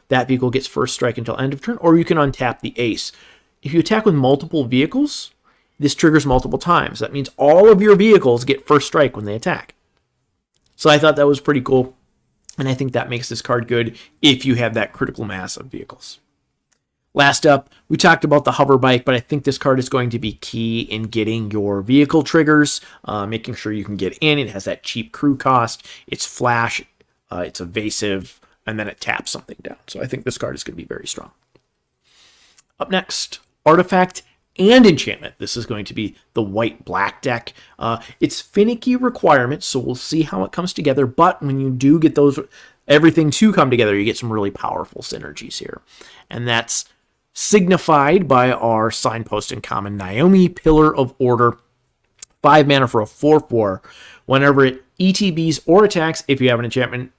That vehicle gets first strike until end of turn, or you can untap the Ace. If you attack with multiple vehicles, this triggers multiple times. That means all of your vehicles get first strike when they attack. So I thought that was pretty cool, and I think that makes this card good if you have that critical mass of vehicles. Last up, we talked about the hover bike, but I think this card is going to be key in getting your vehicle triggers, making sure you can get in. It has that cheap crew cost. It's flash, it's evasive, and then it taps something down. So I think this card is going to be very strong. Up next, artifact and enchantment. This is going to be the white-black deck. It's finicky requirements, so we'll see how it comes together. But when you do get everything to come together, you get some really powerful synergies here. And that's signified by our signpost in common, Naomi, Pillar of Order. 5 mana for a 4/4. Whenever it ETBs or attacks, if you have an enchantment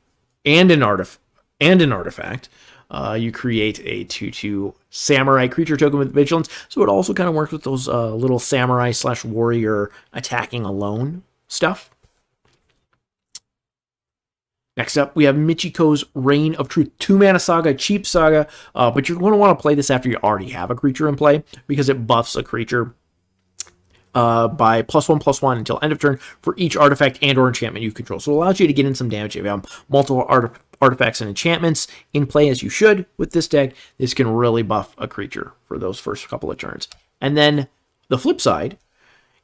and an artifact, and an artifact, you create a 2/2 samurai creature token with vigilance. So it also kind of works with those little samurai / warrior attacking alone stuff. Next up, we have Michiko's Reign of Truth. 2-mana saga, cheap saga, but you're going to want to play this after you already have a creature in play because it buffs a creature by +1/+1 until end of turn for each artifact and or enchantment you control. So it allows you to get in some damage if you have multiple artifacts and enchantments in play, as you should with this deck. This can really buff a creature for those first couple of turns. And then the flip side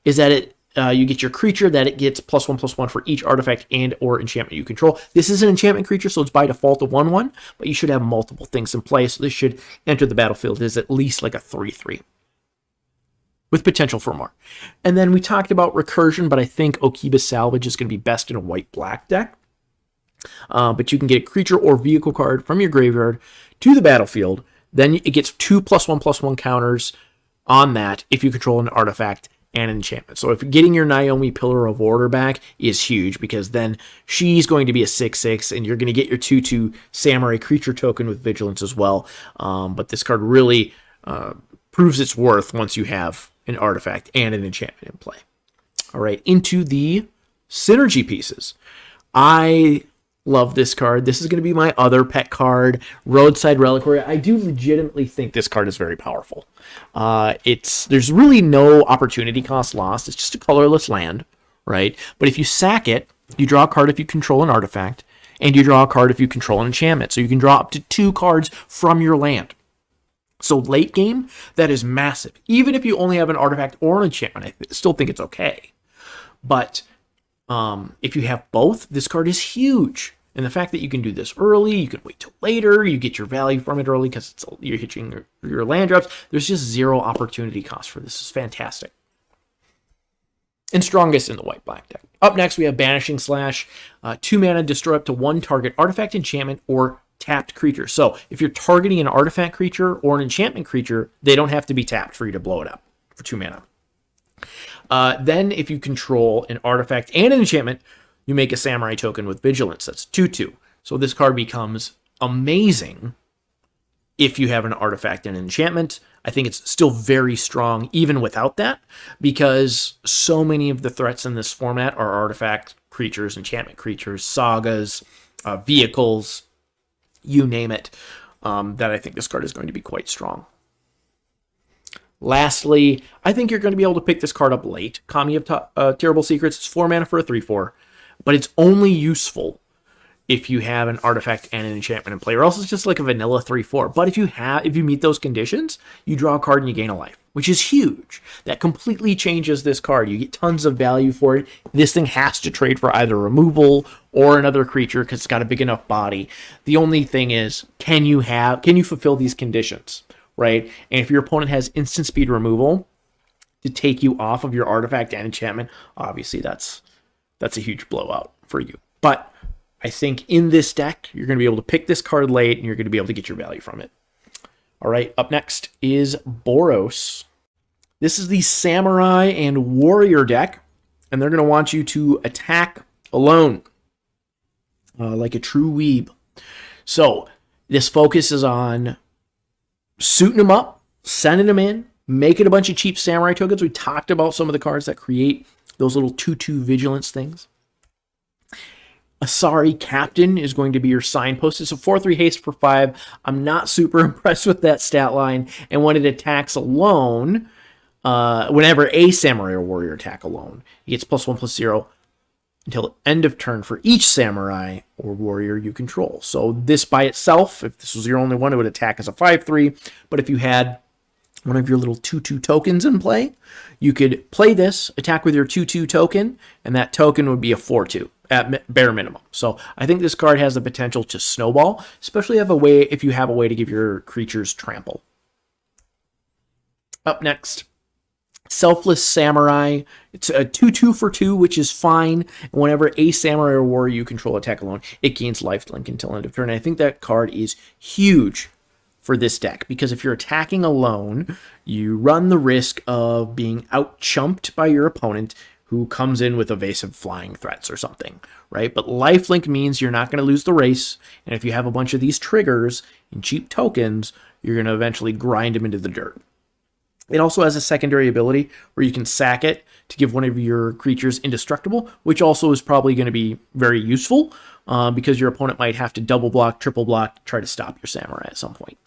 is that you get your creature that it gets +1/+1 for each artifact and or enchantment you control. This is an enchantment creature, so it's by default a 1/1, but you should have multiple things in play, so this should enter the battlefield as at least like a 3/3. With potential for more. And then we talked about recursion, but I think Okiba Salvage is going to be best in a white-black deck. But you can get a creature or vehicle card from your graveyard to the battlefield. Then it gets 2 +1/+1 counters on that if you control an artifact and an enchantment. So if getting your Naomi Pillar of Order back is huge, because then she's going to be a 6/6, and you're going to get your 2/2 Samurai creature token with vigilance as well. But this card really proves its worth once you have an artifact and an enchantment in play. All right, into the synergy pieces. I love this card. This is going to be my other pet card, Roadside Reliquary. I do legitimately think this card is very powerful. There's really no opportunity cost lost. It's just a colorless land, right? But if you sack it, you draw a card if you control an artifact, and you draw a card if you control an enchantment. So you can draw up to 2 cards from your land. So late game, that is massive. Even if you only have an artifact or an enchantment, I still think it's okay. But if you have both, this card is huge. And the fact that you can do this early, you can wait till later, you get your value from it early because you're hitching your land drops. There's just 0 opportunity cost for this. This is fantastic. And strongest in the white-black deck. Up next, we have Banishing Slash. 2 mana, destroy up to 1 target artifact, enchantment, or tapped creature. So if you're targeting an artifact creature or an enchantment creature, they don't have to be tapped for you to blow it up for 2 mana. Then if you control an artifact and an enchantment, you make a Samurai token with vigilance. That's 2/2. So this card becomes amazing if you have an artifact and an enchantment. I think it's still very strong even without that, because so many of the threats in this format are artifact creatures, enchantment creatures, sagas, vehicles, you name it, that I think this card is going to be quite strong. Lastly, I think you're going to be able to pick this card up late. Kami of Terrible Secrets. It's 4 mana for a 3/4, but it's only useful if you have an artifact and an enchantment in play, or else it's just like a vanilla 3/4. But if you meet those conditions, you draw a card and you gain a life, which is huge. That completely changes this card. You get tons of value for it. This thing has to trade for either removal or another creature because it's got a big enough body. The only thing is, can you fulfill these conditions, right? And if your opponent has instant speed removal to take you off of your artifact and enchantment, obviously that's a huge blowout for you. But I think in this deck, you're going to be able to pick this card late, and you're going to be able to get your value from it. All right, up next is Boros. This is the Samurai and Warrior deck, and they're going to want you to attack alone, like a true weeb. So this focuses on suiting them up, sending them in, making a bunch of cheap Samurai tokens. We talked about some of the cards that create those little 2/2 vigilance things. Asari Captain is going to be your signpost. It's a 4/3 haste for 5. I'm not super impressed with that stat line. And when it attacks alone, whenever a Samurai or Warrior attack alone, it gets +1/+0 until end of turn for each Samurai or Warrior you control. So this by itself, if this was your only one, it would attack as a 5/3. But if you had one of your little 2/2 tokens in play, you could play this, attack with your 2/2 token, and that token would be a 4/2 at bare minimum. So I think this card has the potential to snowball, especially if you have a way to give your creatures trample. Up next, Selfless Samurai. It's a 2/2 for 2, which is fine. And whenever a Samurai or Warrior you control attack alone, it gains lifelink until end of turn. And I think that card is huge for this deck, because if you're attacking alone, you run the risk of being out-chumped by your opponent, who comes in with evasive flying threats or something, right? But lifelink means you're not going to lose the race, and if you have a bunch of these triggers and cheap tokens, you're going to eventually grind them into the dirt. It also has a secondary ability where you can sack it to give one of your creatures indestructible, which also is probably going to be very useful because your opponent might have to double block, triple block, try to stop your samurai at some point.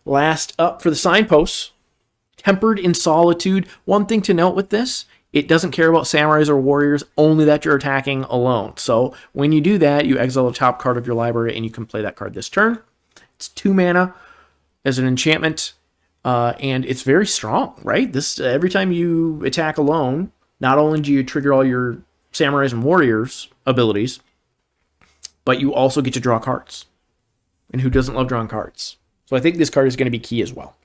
Last up for the signposts, Tempered in Solitude. One thing to note with this, it doesn't care about samurais or warriors, only that you're attacking alone. So when you do that, you exile the top card of your library and you can play that card this turn. It's 2 mana as an enchantment. And it's very strong, right? This every time you attack alone, not only do you trigger all your samurais and warriors abilities, but you also get to draw cards. And who doesn't love drawing cards? So I think this card is going to be key as well.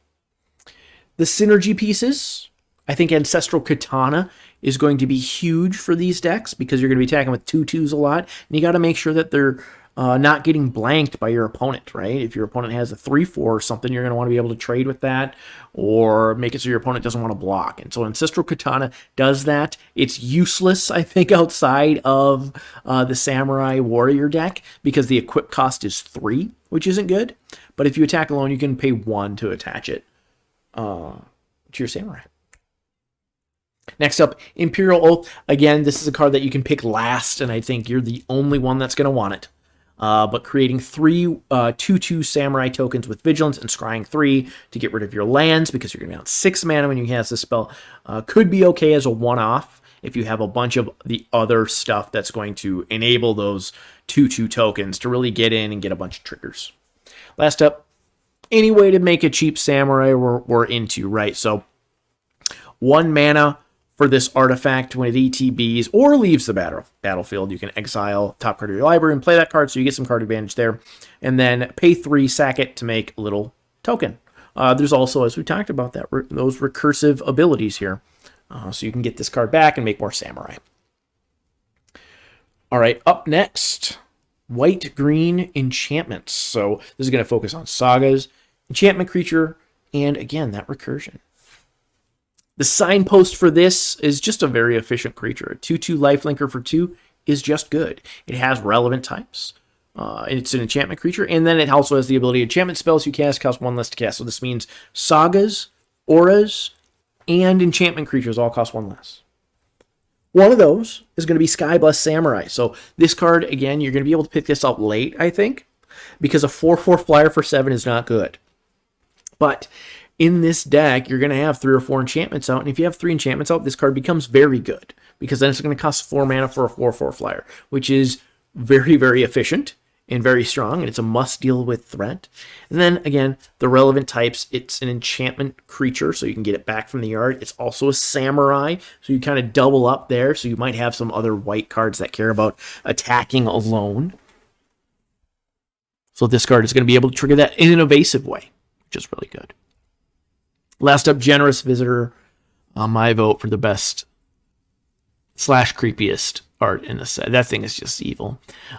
The synergy pieces, I think Ancestral Katana is going to be huge for these decks because you're going to be attacking with 2/2s a lot, and you got to make sure that they're not getting blanked by your opponent, right? If your opponent has a 3/4 or something, you're going to want to be able to trade with that or make it so your opponent doesn't want to block. And so Ancestral Katana does that. It's useless, I think, outside of the Samurai Warrior deck because the equip cost is 3, which isn't good. But if you attack alone, you can pay 1 to attach it to your Samurai. Next up, Imperial Oath. Again, this is a card that you can pick last, and I think you're the only one that's going to want it. But creating 3 2/2 Samurai tokens with Vigilance and scrying 3 to get rid of your lands because you're going to be on 6 mana when you cast this spell could be okay as a one-off if you have a bunch of the other stuff that's going to enable those 2/2 tokens to really get in and get a bunch of triggers. Last up, any way to make a cheap Samurai we're into, right? So 1 mana for this artifact when it ETBs or leaves the battlefield. You can exile top card of your library and play that card, so you get some card advantage there. And then pay 3, sack it to make a little token. There's also, as we talked about, those recursive abilities here. So you can get this card back and make more samurai. All right, up next, white-green enchantments. So this is going to focus on sagas, enchantment creature, and again, that recursion. The signpost for this is just a very efficient creature. A 2/2 lifelinker for 2 is just good. It has relevant types. It's an enchantment creature, and then it also has the ability enchantment spells you cast cost 1 less to cast. So this means sagas, auras, and enchantment creatures all cost 1 less. One of those is going to be Skyblessed Samurai. So this card, again, you're going to be able to pick this up late, I think, because a 4/4 flyer for 7 is not good. But in this deck, you're going to have 3 or 4 enchantments out, and if you have 3 enchantments out, this card becomes very good, because then it's going to cost 4 mana for a 4/4 flyer, which is very, very efficient and very strong, and it's a must-deal with threat. And then, again, the relevant types, it's an enchantment creature, so you can get it back from the yard. It's also a samurai, so you kind of double up there, so you might have some other white cards that care about attacking alone. So this card is going to be able to trigger that in an evasive way, which is really good. Last up, Generous Visitor. My vote for the best / creepiest art in the set. That thing is just evil.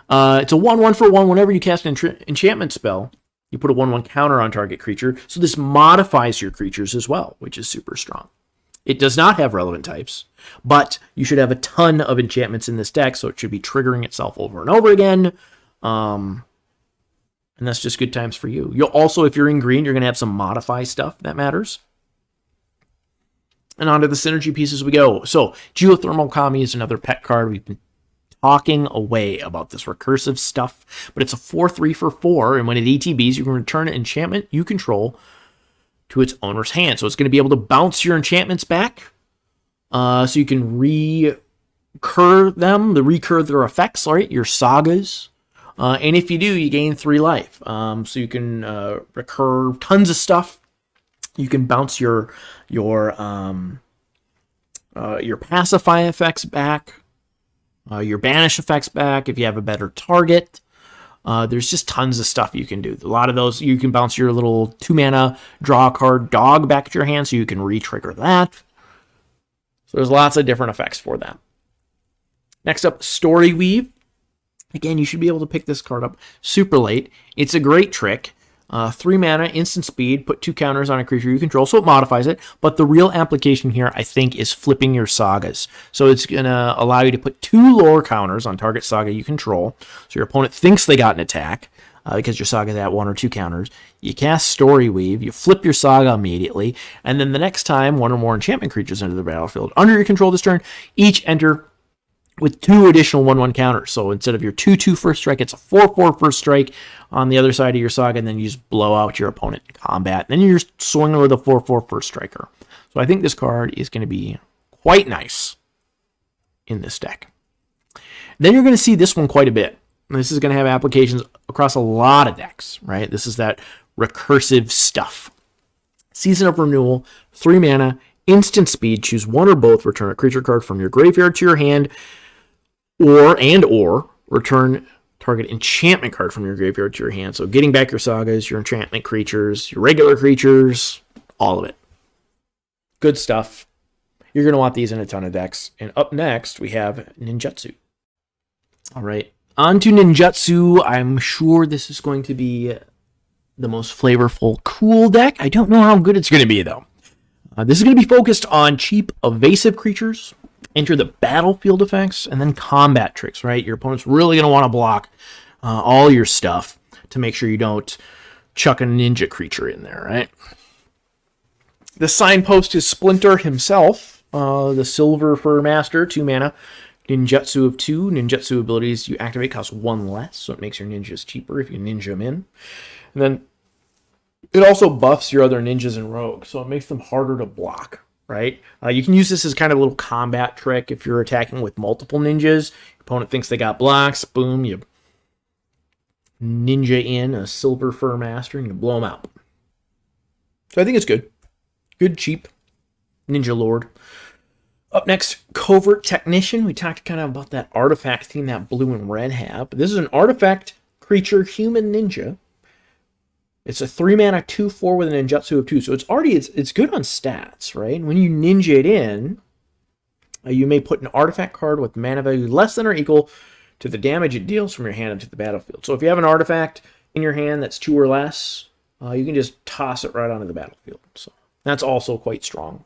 It's a 1/1 for 1. Whenever you cast an enchantment spell, you put a 1/1 counter on target creature. So this modifies your creatures as well, which is super strong. It does not have relevant types, but you should have a ton of enchantments in this deck, so it should be triggering itself over and over again. And that's just good times for you. You'll also, if you're in green, you're going to have some modify stuff that matters. And onto the synergy pieces we go. So, Geothermal Kami is another pet card. We've been talking away about this recursive stuff, but it's a 4/3 for 4, and when it ETBs, you can return an enchantment you control to its owner's hand. So it's going to be able to bounce your enchantments back, so you can recur their effects, right? Your sagas. And if you do, you gain 3 life. So you can recur tons of stuff. You can bounce your pacify effects back, your banish effects back if you have a better target. There's just tons of stuff you can do. A lot of those, you can bounce your little 2 mana draw card dog back at your hand, so you can re-trigger that. So there's lots of different effects for that. Next up, Story Weave. Again, you should be able to pick this card up super late. It's a great trick. 3 mana, instant speed, put 2 counters on a creature you control, so it modifies it. But the real application here, I think, is flipping your sagas. So it's going to allow you to put 2 lore counters on target saga you control. So your opponent thinks they got an attack, because your saga's at 1 or 2 counters. You cast Story Weave, you flip your saga immediately, and then the next time 1 or more enchantment creatures enter the battlefield under your control this turn, each enter with 2 additional 1/1 counters. So instead of your 2/2 first strike, it's a 4/4 first strike on the other side of your saga, and then you just blow out your opponent in combat. And then you're just swinging with a 4/4 first striker. So I think this card is going to be quite nice in this deck. Then you're going to see this one quite a bit. This is going to have applications across a lot of decks, right? This is that recursive stuff. Season of Renewal, 3 mana, instant speed, choose 1 or both, return a creature card from your graveyard to your hand, or return target enchantment card from your graveyard to your hand. So getting back your sagas, your enchantment creatures, your regular creatures, all of it. Good stuff. You're going to want these in a ton of decks. And up next, we have Ninjutsu. All right. On to Ninjutsu. I'm sure this is going to be the most flavorful, cool deck. I don't know how good it's going to be, though. This is going to be focused on cheap, evasive creatures, enter the battlefield effects, and then combat tricks, right? Your opponent's really going to want to block all your stuff to make sure you don't chuck a ninja creature in there, right? The signpost is Splinter himself, the Silver Fur Master, 2 mana. Ninjutsu of 2. Ninjutsu abilities you activate cost 1 less, so it makes your ninjas cheaper if you ninja them in. And then it also buffs your other ninjas and rogues, so it makes them harder to block, right? You can use this as kind of a little combat trick if you're attacking with multiple ninjas. Your opponent thinks they got blocks, boom, you ninja in a Silver Fur Master and you blow them out. So I think it's good. Good, cheap Ninja Lord. Up next, Covert Technician. We talked kind of about that artifact theme that blue and red have. But this is an artifact creature human ninja. It's a 3 mana 2/4 with an ninjutsu of 2. So it's good on stats, right? And when you ninja it in, you may put an artifact card with mana value less than or equal to the damage it deals from your hand into the battlefield. So if you have an artifact in your hand that's 2 or less, you can just toss it right onto the battlefield. So that's also quite strong.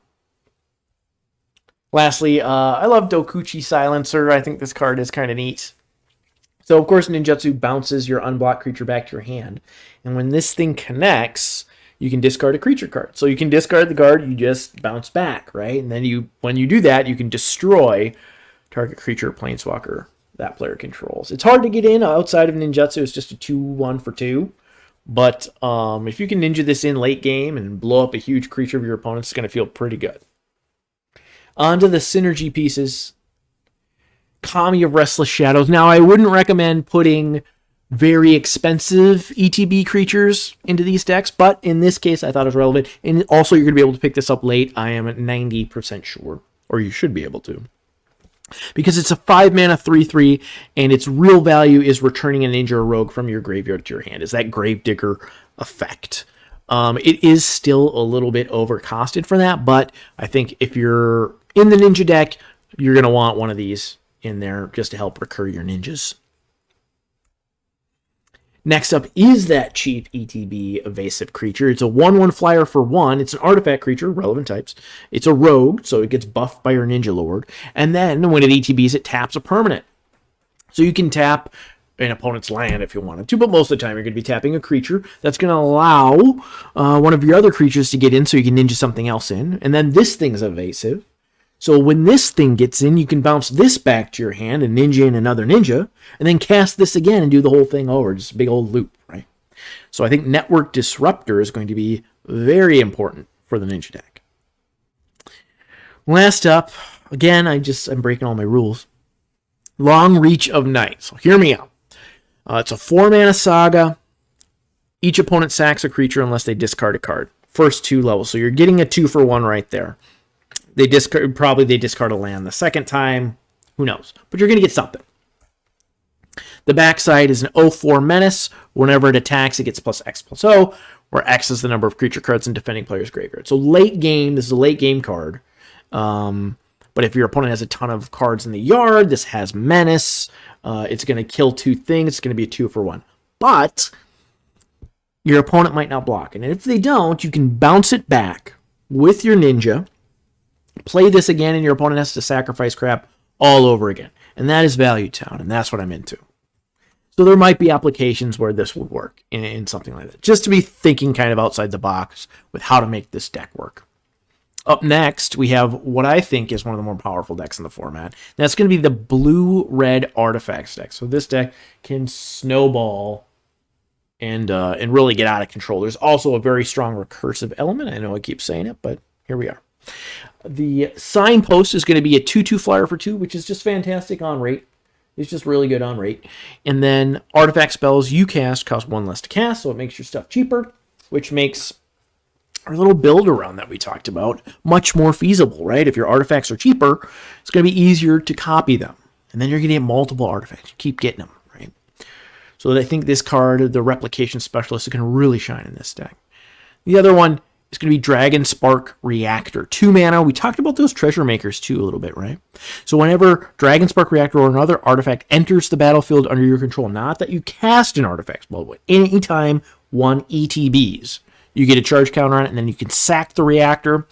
Lastly, I love Dokuchi Silencer. I think this card is kind of neat. So, of course, Ninjutsu bounces your unblocked creature back to your hand. And when this thing connects, you can discard a creature card. So you can discard the card you just bounce back, right? And then when you do that, you can destroy target creature or planeswalker that player controls. It's hard to get in outside of Ninjutsu. It's just a 2/1 for 2. But if you can ninja this in late game and blow up a huge creature of your opponent, it's going to feel pretty good. On to the synergy pieces. Kami of Restless Shadows. Now, I wouldn't recommend putting very expensive ETB creatures into these decks, but in this case, I thought it was relevant. And also, you're going to be able to pick this up late. I am at 90% sure, or you should be able to. Because it's a 5 mana 3/3, and its real value is returning a ninja or rogue from your graveyard to your hand. It's that Gravedigger effect. It is still a little bit overcosted for that, but I think if you're in the ninja deck, you're going to want one of these in there just to help recur your ninjas. Next up is that cheap ETB evasive creature. It's a 1/1 flyer for 1. It's an artifact creature, relevant types. It's a rogue, so it gets buffed by your ninja lord. And then when it ETBs, it taps a permanent. So you can tap an opponent's land if you wanted to, but most of the time you're going to be tapping a creature that's going to allow one of your other creatures to get in so you can ninja something else in. And then this thing's evasive. So when this thing gets in, you can bounce this back to your hand and ninja in another ninja, and then cast this again and do the whole thing over. Just a big old loop, right? So I think Network Disruptor is going to be very important for the ninja deck. Last up, again, I'm breaking all my rules. Long Reach of Night. So hear me out. It's a 4 mana saga. Each opponent sacks a creature unless they discard a card. First 2 levels. So you're getting a 2-for-1 right there. They discard a land the second time. Who knows? But you're going to get something. The backside is an 0/4 menace. Whenever it attacks, it gets +X+0, where X is the number of creature cards in defending player's graveyard. So late game, this is a late game card. But if your opponent has a ton of cards in the yard, this has menace. It's going to kill 2 things. It's going to be a 2-for-1. But your opponent might not block. And if they don't, you can bounce it back with your ninja, play this again, and your opponent has to sacrifice crap all over again. And that is Value Town, and that's what I'm into. So there might be applications where this would work in something like that. Just to be thinking kind of outside the box with how to make this deck work. Up next, we have what I think is one of the more powerful decks in the format. That's going to be the blue-red artifacts deck. So this deck can snowball and really get out of control. There's also a very strong recursive element. I know I keep saying it, but here we are. The Signpost is going to be a 2/2 flyer for 2, which is just fantastic on rate. It's just really good on rate. And then artifact spells you cast cost 1 less to cast, so it makes your stuff cheaper, which makes our little build around that we talked about much more feasible, right? If your artifacts are cheaper, it's going to be easier to copy them. And then you're going to get multiple artifacts. You keep getting them, right? So I think this card, the Replication Specialist, is going to really shine in this deck. The other one is going to be Dragon Spark Reactor. 2 mana. We talked about those treasure makers too a little bit, right? So whenever Dragon Spark Reactor or another artifact enters the battlefield under your control, not that you cast an artifact spell, but anytime one ETBs, you get a charge counter on it, and then you can sack the reactor.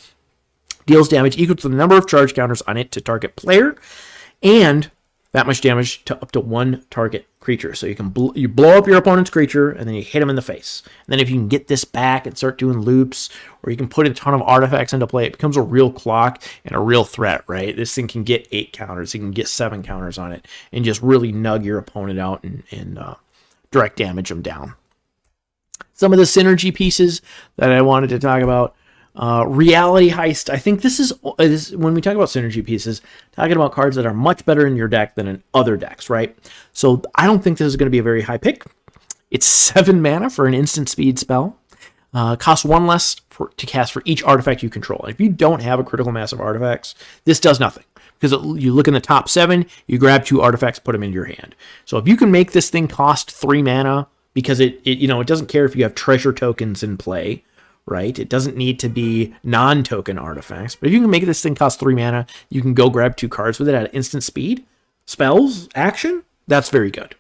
Deals damage equal to the number of charge counters on it to target player, and that much damage to up to 1 target creature. So you can you blow up your opponent's creature, and then you hit him in the face. And then if you can get this back and start doing loops, or you can put a ton of artifacts into play, it becomes a real clock and a real threat, right? This thing can get 8 counters. You can get 7 counters on it and just really nug your opponent out and direct damage them down. Some of the synergy pieces that I wanted to talk about. Reality Heist. I think this is when we talk about synergy pieces, talking about cards that are much better in your deck than in other decks, right? So I don't think this is going to be a very high pick. It's 7 mana for an instant speed spell. Costs 1 less to cast for each artifact you control. If you don't have a critical mass of artifacts, this does nothing. Because you look in the top 7, you grab 2 artifacts, put them into your hand. So if you can make this thing cost 3 mana, because it doesn't care if you have treasure tokens in play, right? It doesn't need to be non-token artifacts. But if you can make this thing cost 3 mana, you can go grab 2 cards with it at instant speed. Spells, action, that's very good.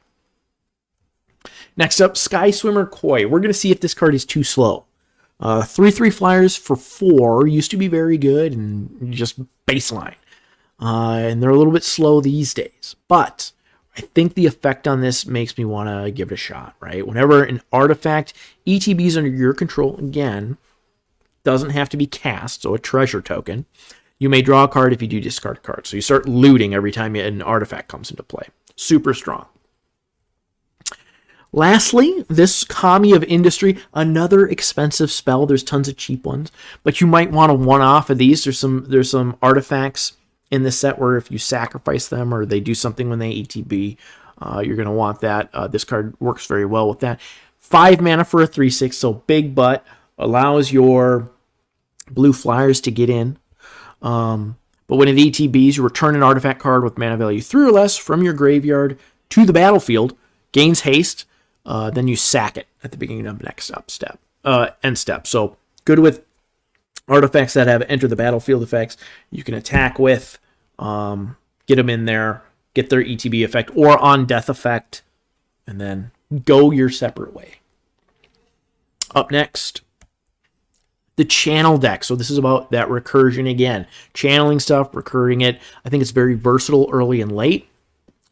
Next up, Sky Swimmer Koi. We're going to see if this card is too slow. 3/3 flyers for 4 used to be very good and just baseline. And they're a little bit slow these days. But I think the effect on this makes me want to give it a shot, right? Whenever an artifact ETBs under your control, again, doesn't have to be cast, so a treasure token, you may draw a card if you do discard a card. So you start looting every time an artifact comes into play. Super strong. Lastly, this Kami of Industry, another expensive spell. There's tons of cheap ones, but you might want to one-off of these. There's some artifacts in this set where if you sacrifice them or they do something when they ETB, you're going to want that. This card works very well with that. 5 mana for a 3/6, so big butt, allows your blue flyers to get in. But when it ETBs, you return an artifact card with mana value 3 or less from your graveyard to the battlefield, gains haste, then you sack it at the beginning of the next end step. So good with artifacts that have enter the battlefield effects. You can attack with, get them in there, get their ETB effect or on death effect, and then go your separate way. Up next, the Channel deck. So this is about that recursion again. Channeling stuff, recurring it. I think it's very versatile early and late.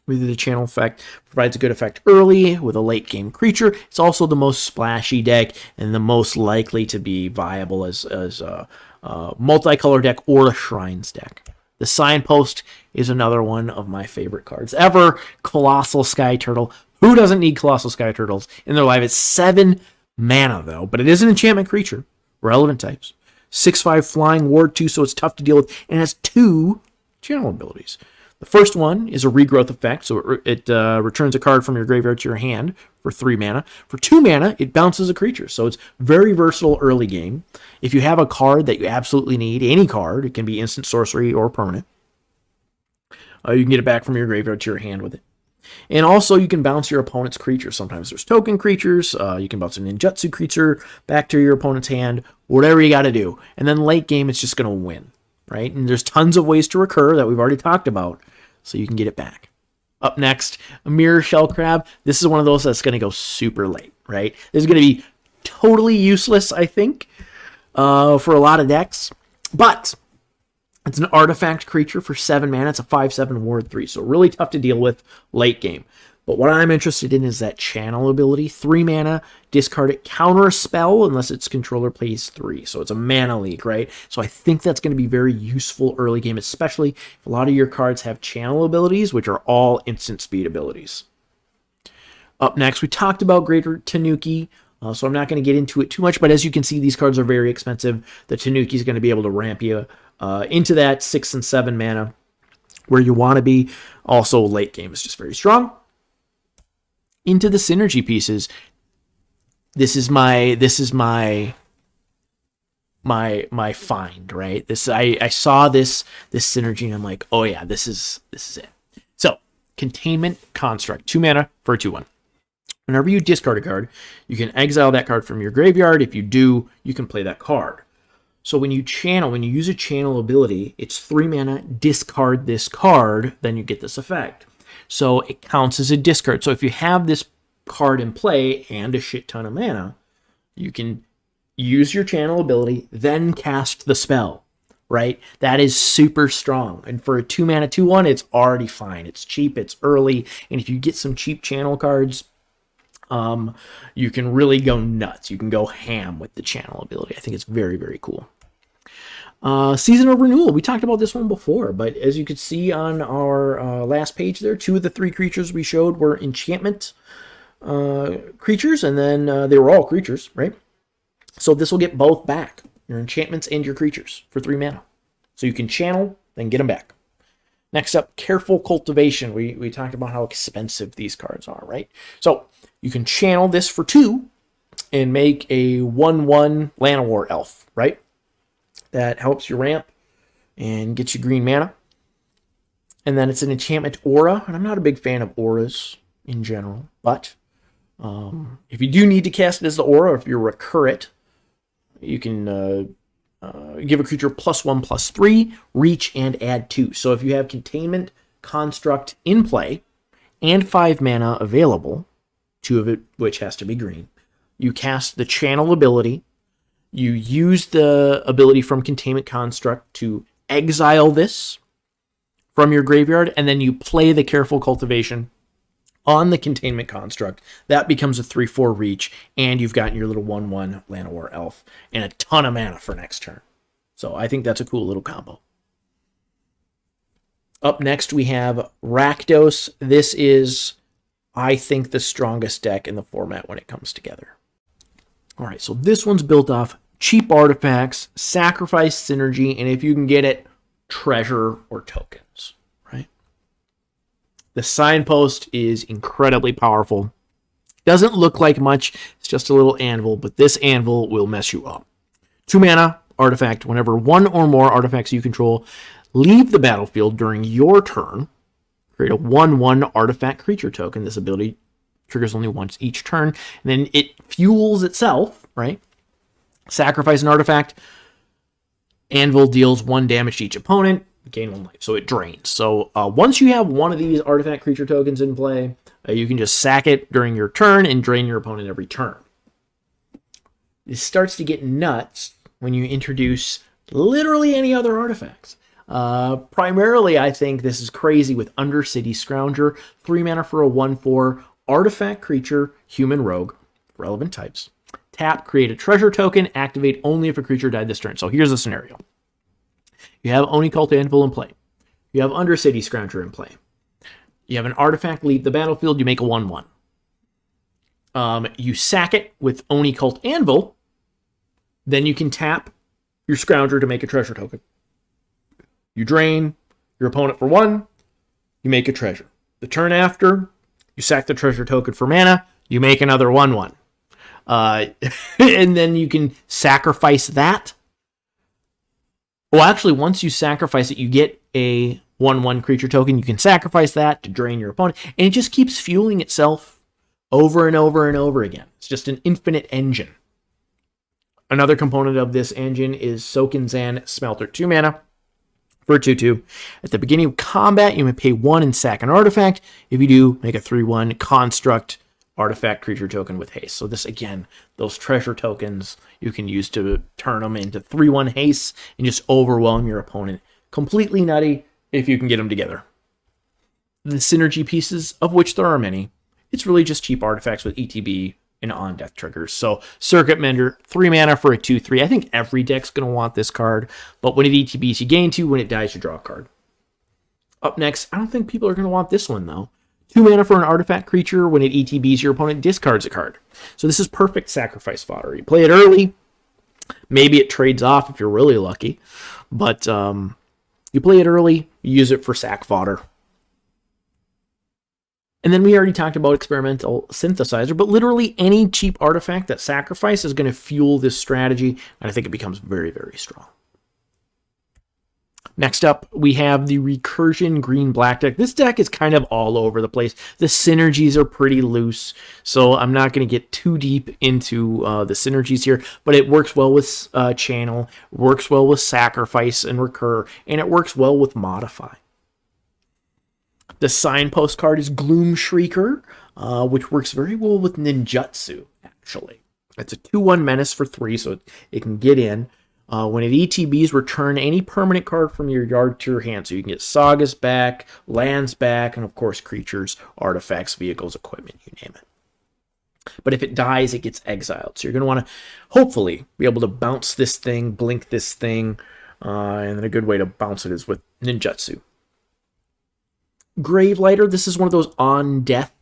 With the Channel effect, provides a good effect early with a late game creature. It's also the most splashy deck and the most likely to be viable as a multicolor deck or a Shrines deck. The Signpost is another one of my favorite cards ever. Colossal Sky Turtle. Who doesn't need Colossal Sky Turtles in their life? It's 7 mana though, but it is an enchantment creature. Relevant types. 6/5 flying, ward 2, so it's tough to deal with, and it has 2 channel abilities. The first one is a regrowth effect, so it returns a card from your graveyard to your hand for 3 mana. For 2 mana, it bounces a creature, so it's very versatile early game. If you have a card that you absolutely need, any card, it can be instant sorcery or permanent, you can get it back from your graveyard to your hand with it. And also, you can bounce your opponent's creatures. Sometimes there's token creatures. You can bounce a ninjutsu creature back to your opponent's hand, whatever you got to do. And then late game, it's just going to win, right? And there's tons of ways to recur that we've already talked about, so you can get it back. Up next, a Mirror Shell Crab. This is one of those that's going to go super late, right? There's going to be totally useless, I think, for a lot of decks. But it's an artifact creature for 7 mana. It's a 5/7 ward 3, so really tough to deal with late game. But what I'm interested in is that channel ability. 3 mana, discard it, counter a spell unless its controller plays 3. So it's a mana leak, right? So I think that's going to be very useful early game, especially if a lot of your cards have channel abilities, which are all instant speed abilities. Up next, we talked about Greater Tanuki, so I'm not going to get into it too much, but as you can see, these cards are very expensive. The Tanuki is going to be able to ramp you into that 6 and 7 mana where you want to be. Also, late game is just very strong. Into the synergy pieces. This is my find, right? I saw this synergy and I'm like, oh yeah, this is it. So, Containment Construct, 2 mana for a 2/1. Whenever you discard a card, you can exile that card from your graveyard. If you do, you can play that card. So when you use a channel ability, it's 3 mana, discard this card, then you get this effect. So it counts as a discard. So if you have this card in play and a shit ton of mana, you can use your channel ability, then cast the spell, right? That is super strong. And for a 2 mana 2/1, it's already fine. It's cheap, it's early, and if you get some cheap channel cards, you can really go nuts. You can go ham with the channel ability. I think it's very, very cool. Season of Renewal. We talked about this one before, but as you could see on our last page there, 2 of the 3 creatures we showed were enchantment creatures, and then they were all creatures, right? So this will get both back, your enchantments and your creatures, for 3 mana. So you can channel, then get them back. Next up, Careful Cultivation. We talked about how expensive these cards are, right? So you can channel this for 2 and make a 1/1 Llanowar elf, right? That helps you ramp and gets you green mana. And then it's an enchantment aura, and I'm not a big fan of auras in general, but if you do need to cast it as the aura, or if you recur it, you can give a creature +1/+3, reach, and add 2. So if you have Containment Construct in play and 5 mana available, 2 of it which has to be green, you cast the channel ability, you use the ability from Containment Construct to exile this from your graveyard, and then you play the Careful Cultivation on the Containment Construct. That becomes a 3/4 reach, and you've gotten your little 1/1 Llanowar elf and a ton of mana for next turn. So I think that's a cool little combo. Up next, we have Rakdos. This is, I think, the strongest deck in the format when it comes together. All right, so this one's built off cheap artifacts, sacrifice synergy, and if you can get it, treasure or tokens, right? The Signpost is incredibly powerful. Doesn't look like much. It's just a little anvil, but this anvil will mess you up. 2 mana artifact. Whenever 1 or more artifacts you control leave the battlefield during your turn, create a 1/1 artifact creature token. This ability triggers only once each turn, and then it fuels itself, right? Sacrifice an artifact. Anvil deals 1 damage to each opponent, gain 1 life, so it drains. So once you have one of these artifact creature tokens in play, you can just sack it during your turn and drain your opponent every turn. This starts to get nuts when you introduce literally any other artifacts. Primarily, I think this is crazy with Undercity Scrounger, 3 mana for a 1/4 artifact creature, human rogue, relevant types. Tap, create a treasure token, activate only if a creature died this turn. So here's the scenario. You have Oni Cult Anvil in play. You have Undercity Scrounger in play. You have an artifact leave the battlefield, you make a 1/1. You sack it with Oni Cult Anvil, then you can tap your Scrounger to make a treasure token. You drain your opponent for 1, you make a treasure. The turn after, you sack the treasure token for mana, you make another 1/1. And then you can sacrifice that. Well, actually, once you sacrifice it, you get a 1/1 creature token. You can sacrifice that to drain your opponent, and it just keeps fueling itself over and over and over again. It's just an infinite engine. Another component of this engine is Soken-Zan Smelter, 2 mana for a 2/2. At the beginning of combat, you may pay 1 and sack an artifact. If you do, make a 3/1 construct artifact creature token with haste. So this, again, those treasure tokens you can use to turn them into 3/1 haste and just overwhelm your opponent. Completely nutty if you can get them together. The synergy pieces, of which there are many, it's really just cheap artifacts with ETB and on-death triggers. So Circuit Mender, 3 mana for a 2/3. I think every deck's going to want this card, but when it ETBs, you gain 2. When it dies, you draw a card. Up next, I don't think people are going to want this one, though. 2 mana for an artifact creature. When it ETBs, your opponent discards a card. So this is perfect sacrifice fodder. You play it early. Maybe it trades off if you're really lucky. But you play it early, you use it for sack fodder. And then we already talked about experimental synthesizer, but literally any cheap artifact that sacrifice is going to fuel this strategy, and I think it becomes very, very strong. Next up, we have the recursion green-black deck. This deck is kind of all over the place. The synergies are pretty loose, so I'm not going to get too deep into the synergies here, but it works well with channel, works well with sacrifice and recur, and it works well with modify. The signpost card is Gloom Shrieker, which works very well with ninjutsu, actually. It's a 2/1 menace for 3, so it can get in. When it ETBs, return any permanent card from your yard to your hand. So you can get sagas back, lands back, and of course creatures, artifacts, vehicles, equipment, you name it. But if it dies, it gets exiled. So you're going to want to, hopefully, be able to bounce this thing, blink this thing, and then a good way to bounce it is with ninjutsu. Gravelighter, this is one of those on-death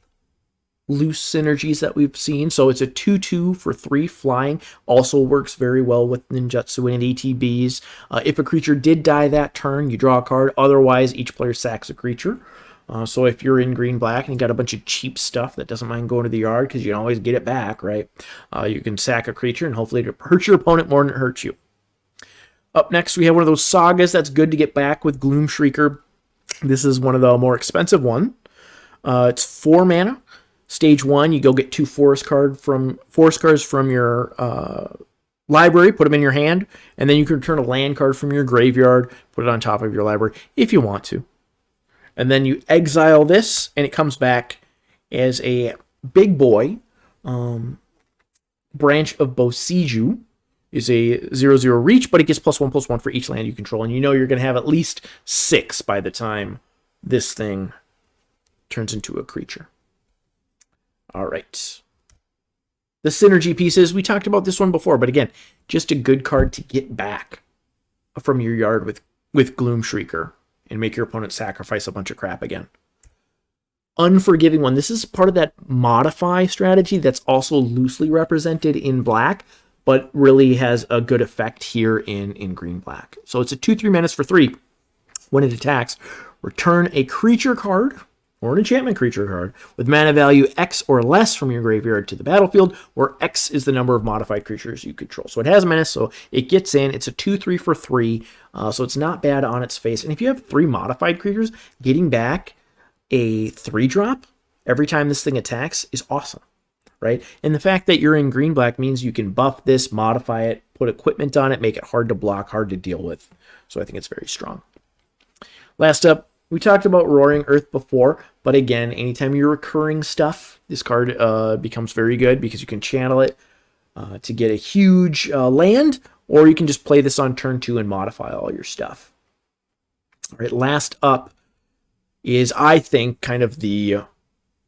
loose synergies that we've seen. So it's a 2/2 for 3 flying. Also works very well with ninjutsu and ETBs. If a creature did die that turn, you draw a card. Otherwise, each player sacks a creature. So if you're in green-black and you got a bunch of cheap stuff that doesn't mind going to the yard because you can always get it back, right? You can sack a creature and hopefully it hurts your opponent more than it hurts you. Up next, we have one of those sagas that's good to get back with Gloom Shrieker. This is one of the more expensive one. It's 4 mana. Stage 1, you go get 2 forest cards from your library, put them in your hand, and then you can return a land card from your graveyard, put it on top of your library if you want to. And then you exile this, and it comes back as a big boy. Branch of Bosiju is a 0/0 reach, but it gets +1/+1 for each land you control, and you know you're going to have at least 6 by the time this thing turns into a creature. All right. The synergy pieces, we talked about this one before, but again, just a good card to get back from your yard with Gloom Shrieker and make your opponent sacrifice a bunch of crap again. Unforgiving one. This is part of that modify strategy that's also loosely represented in black, but really has a good effect here in green-black. So it's a 2/3 menace for 3. When it attacks, return a creature card or an enchantment creature card with mana value X or less from your graveyard to the battlefield, where X is the number of modified creatures you control. So it has menace, so it gets in. It's a 2/3 for 3, so it's not bad on its face. And if you have 3 modified creatures, getting back a 3-drop every time this thing attacks is awesome, right? And the fact that you're in green-black means you can buff this, modify it, put equipment on it, make it hard to block, hard to deal with. So I think it's very strong. Last up, we talked about Roaring Earth before, but again, anytime you're recurring stuff, this card becomes very good because you can channel it to get a huge land, or you can just play this on turn 2 and modify all your stuff. All right, last up is, I think, kind of the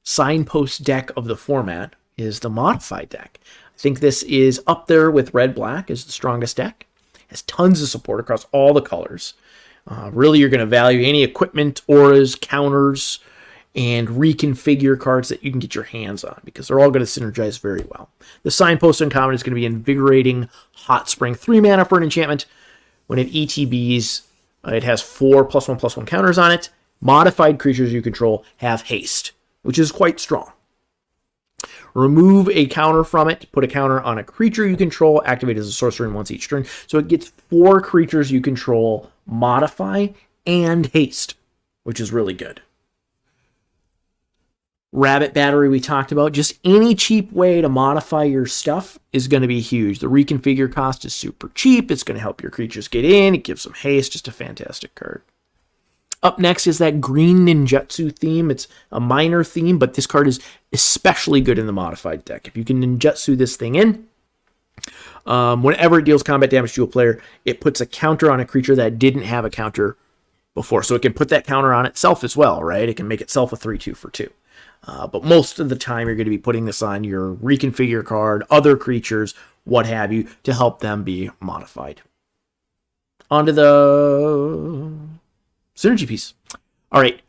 signpost deck of the format, is the modified deck. I think this is up there with red-black as the strongest deck. It has tons of support across all the colors. Really, you're going to value any equipment, auras, counters, and reconfigure cards that you can get your hands on because they're all going to synergize very well. The signpost uncommon is going to be Invigorating Hot Spring, 3 mana for an enchantment. When it ETBs, it has 4 +1/+1 counters on it. Modified creatures you control have haste, which is quite strong. Remove a counter from it, put a counter on a creature you control, activate as a sorcerer once each turn. So it gets 4 creatures you control, modify, and haste, which is really good. Rabbit Battery we talked about. Just any cheap way to modify your stuff is going to be huge. The reconfigure cost is super cheap. It's going to help your creatures get in. It gives them haste. Just a fantastic card. Up next is that green ninjutsu theme. It's a minor theme, but this card is especially good in the modified deck. If you can ninjutsu this thing in, whenever it deals combat damage to a player, it puts a counter on a creature that didn't have a counter before. So it can put that counter on itself as well, right? It can make itself a 3/2 for 2. But most of the time, you're going to be putting this on your reconfigure card, other creatures, what have you, to help them be modified. On to the synergy piece. All right.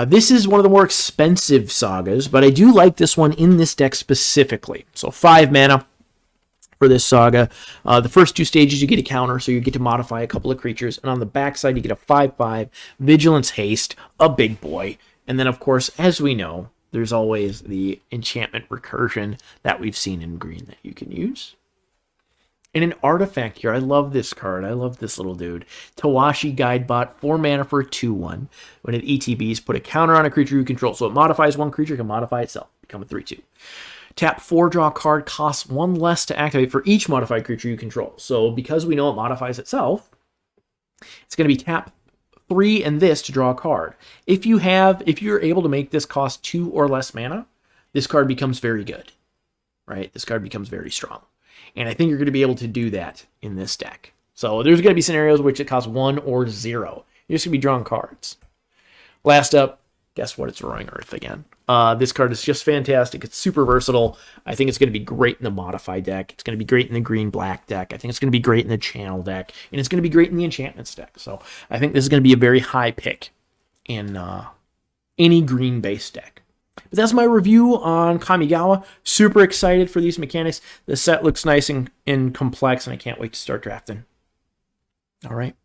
This is one of the more expensive sagas, but I do like this one in this deck specifically. So 5 mana for this saga. The first 2 stages, you get a counter, so you get to modify a couple of creatures. And on the backside, you get a 5/5 Vigilance Haste, a big boy. And then, of course, as we know, there's always the enchantment recursion that we've seen in green that you can use. And an artifact here. I love this card. I love this little dude. Tawashi Guidebot, 4 mana for a 2/1. When it ETBs, put a counter on a creature you control. So it modifies one creature, can modify itself. Become a 3/2. Tap 4, draw a card, costs 1 less to activate for each modified creature you control. So because we know it modifies itself, it's going to be tap 3 and this to draw a card. If you're able to make this cost 2 or less mana, this card becomes very good, right? This card becomes very strong. And I think you're going to be able to do that in this deck. So there's going to be scenarios which it costs 1 or 0. You're just going to be drawing cards. Last up, guess what? It's Roaring Earth again. This card is just fantastic. It's super versatile. I think it's going to be great in the Modify deck. It's going to be great in the green-black deck. I think it's going to be great in the Channel deck. And it's going to be great in the Enchantments deck. So I think this is going to be a very high pick in any green-based deck. But that's my review on Kamigawa. Super excited for these mechanics. The set looks nice and complex, and I can't wait to start drafting. All right.